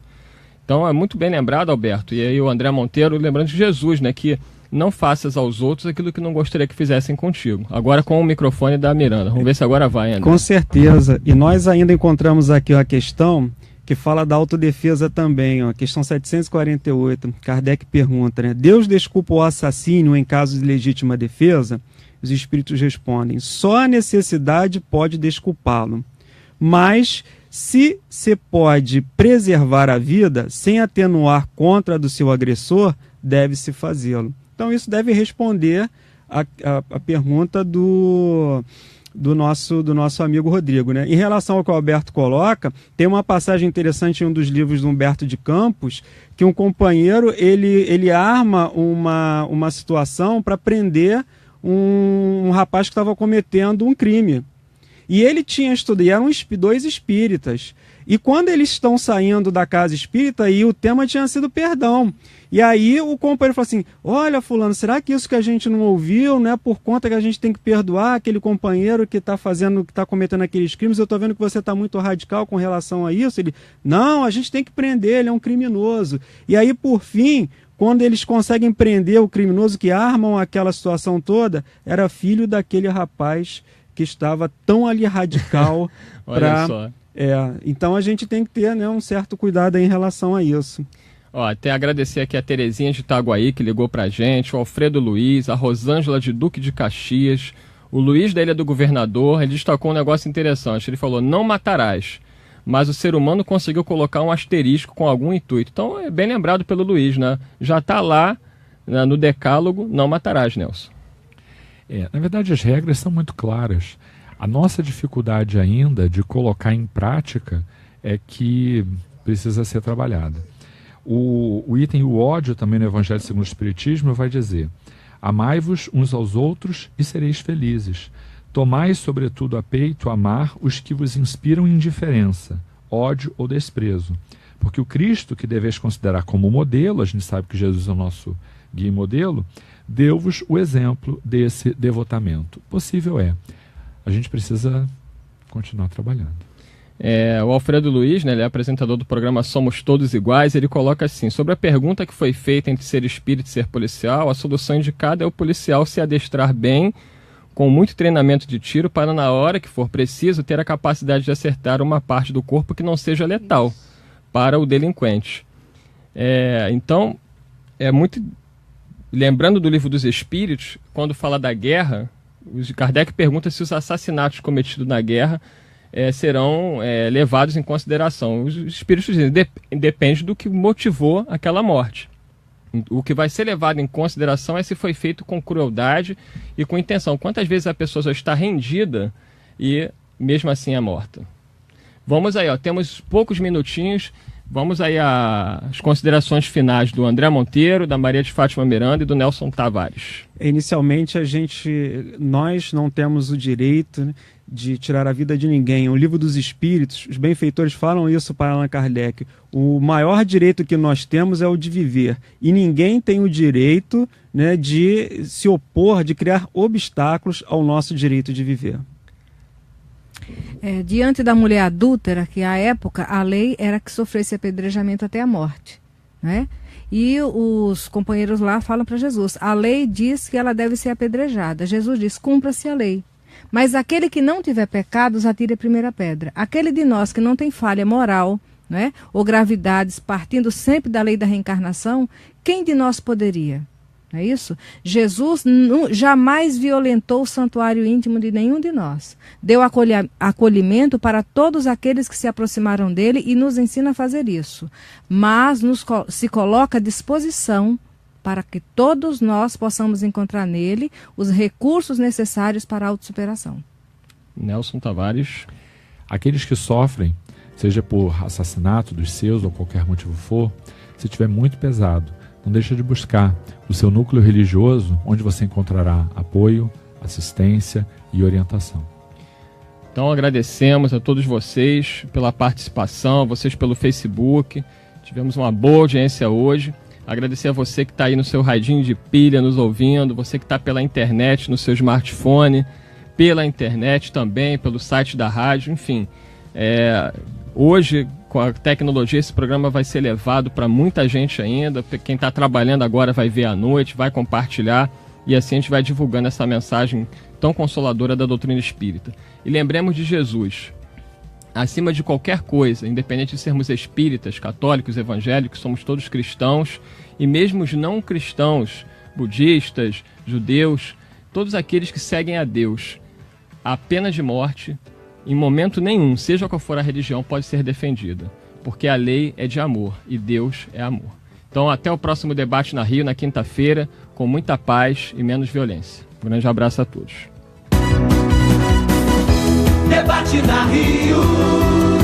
Então é muito bem lembrado, Alberto. E aí o André Monteiro lembrando de Jesus, né? Que não faças aos outros aquilo que não gostaria que fizessem contigo. Agora com o microfone da Miranda. Vamos ver se agora vai, André. Com certeza. E nós ainda encontramos aqui a questão que fala da autodefesa também, ó, questão 748. Kardec pergunta, né? Deus desculpa o assassínio em caso de legítima defesa? Os espíritos respondem: só a necessidade pode desculpá-lo. Mas se se pode preservar a vida sem atenuar contra a do seu agressor, deve-se fazê-lo. Então isso deve responder a pergunta do nosso amigo Rodrigo, né? Em relação ao que o Alberto coloca, tem uma passagem interessante em um dos livros do Humberto de Campos, que um companheiro ele arma uma situação para prender um rapaz que estava cometendo um crime. E ele tinha estudado, e eram 2 espíritas. E quando eles estão saindo da casa espírita, aí o tema tinha sido perdão. E aí o companheiro falou assim, olha fulano, será que isso que a gente não ouviu, né, por conta que a gente tem que perdoar aquele companheiro que está cometendo aqueles crimes, eu estou vendo que você está muito radical com relação a isso. Ele, não, a gente tem que prender, ele é um criminoso. E aí, por fim, quando eles conseguem prender o criminoso que armam aquela situação toda, era filho daquele rapaz que estava tão ali radical Olha só. Então a gente tem que ter, né, um certo cuidado aí em relação a isso. Até agradecer aqui a Terezinha de Itaguaí, que ligou pra gente, o Alfredo Luiz, a Rosângela de Duque de Caxias, o Luiz da Ilha do Governador. Ele destacou um negócio interessante, ele falou, não matarás, mas o ser humano conseguiu colocar um asterisco com algum intuito. Então é bem lembrado pelo Luiz, né? Já está lá, né, no decálogo, não matarás, Nelson. Na verdade as regras são muito claras. A nossa dificuldade ainda de colocar em prática é que precisa ser trabalhada. O item o ódio também no Evangelho segundo o Espiritismo vai dizer, amai-vos uns aos outros e sereis felizes. Tomai sobretudo a peito amar os que vos inspiram indiferença, ódio ou desprezo. Porque o Cristo, que deveis considerar como modelo, a gente sabe que Jesus é o nosso guia e modelo, deu-vos o exemplo desse devotamento. Possível é. A gente precisa continuar trabalhando. O Alfredo Luiz, né, ele é apresentador do programa Somos Todos Iguais, ele coloca assim, sobre a pergunta que foi feita entre ser espírita e ser policial, a solução indicada é o policial se adestrar bem, com muito treinamento de tiro, para na hora que for preciso ter a capacidade de acertar uma parte do corpo que não seja letal para o delinquente. Então, é muito... Lembrando do Livro dos Espíritos, quando fala da guerra, Kardec pergunta se os assassinatos cometidos na guerra serão levados em consideração. Os espíritos dizem, depende do que motivou aquela morte. O que vai ser levado em consideração é se foi feito com crueldade e com intenção. Quantas vezes a pessoa já está rendida e mesmo assim é morta. Vamos aí, temos poucos minutinhos. Vamos aí às considerações finais do André Monteiro, da Maria de Fátima Miranda e do Nelson Tavares. Inicialmente, nós não temos o direito, né, de tirar a vida de ninguém. O Livro dos Espíritos, os benfeitores falam isso para Allan Kardec. O maior direito que nós temos é o de viver. E ninguém tem o direito, né, de se opor, de criar obstáculos ao nosso direito de viver. Diante da mulher adúltera, que à época a lei era que sofresse apedrejamento até a morte, né? E os companheiros lá falam para Jesus, a lei diz que ela deve ser apedrejada. Jesus diz, cumpra-se a lei. Mas aquele que não tiver pecados, atire a primeira pedra. Aquele de nós que não tem falha moral, né, ou gravidades, partindo sempre da lei da reencarnação, quem de nós poderia? Não é isso? Jesus jamais violentou o santuário íntimo de nenhum de nós. Deu acolhimento para todos aqueles que se aproximaram dele e nos ensina a fazer isso. Mas se coloca à disposição para que todos nós possamos encontrar nele os recursos necessários para a autossuperação. Nelson Tavares. Aqueles que sofrem, seja por assassinato dos seus ou qualquer motivo for, se tiver muito pesado, não deixa de buscar o seu núcleo religioso, onde você encontrará apoio, assistência e orientação. Então agradecemos a todos vocês pela participação, vocês pelo Facebook. Tivemos uma boa audiência hoje. Agradecer a você que está aí no seu radinho de pilha nos ouvindo, você que está pela internet, no seu smartphone, pela internet também, pelo site da rádio, enfim. Hoje, com a tecnologia, esse programa vai ser levado para muita gente ainda. Quem está trabalhando agora vai ver à noite, vai compartilhar e assim a gente vai divulgando essa mensagem tão consoladora da doutrina espírita. E lembremos de Jesus. Acima de qualquer coisa, independente de sermos espíritas, católicos, evangélicos, somos todos cristãos e mesmo os não cristãos, budistas, judeus, todos aqueles que seguem a Deus, a pena de morte, em momento nenhum, seja qual for a religião, pode ser defendida, porque a lei é de amor e Deus é amor. Então, até o próximo debate na Rio, na quinta-feira, com muita paz e menos violência. Um grande abraço a todos. Debate na Rio.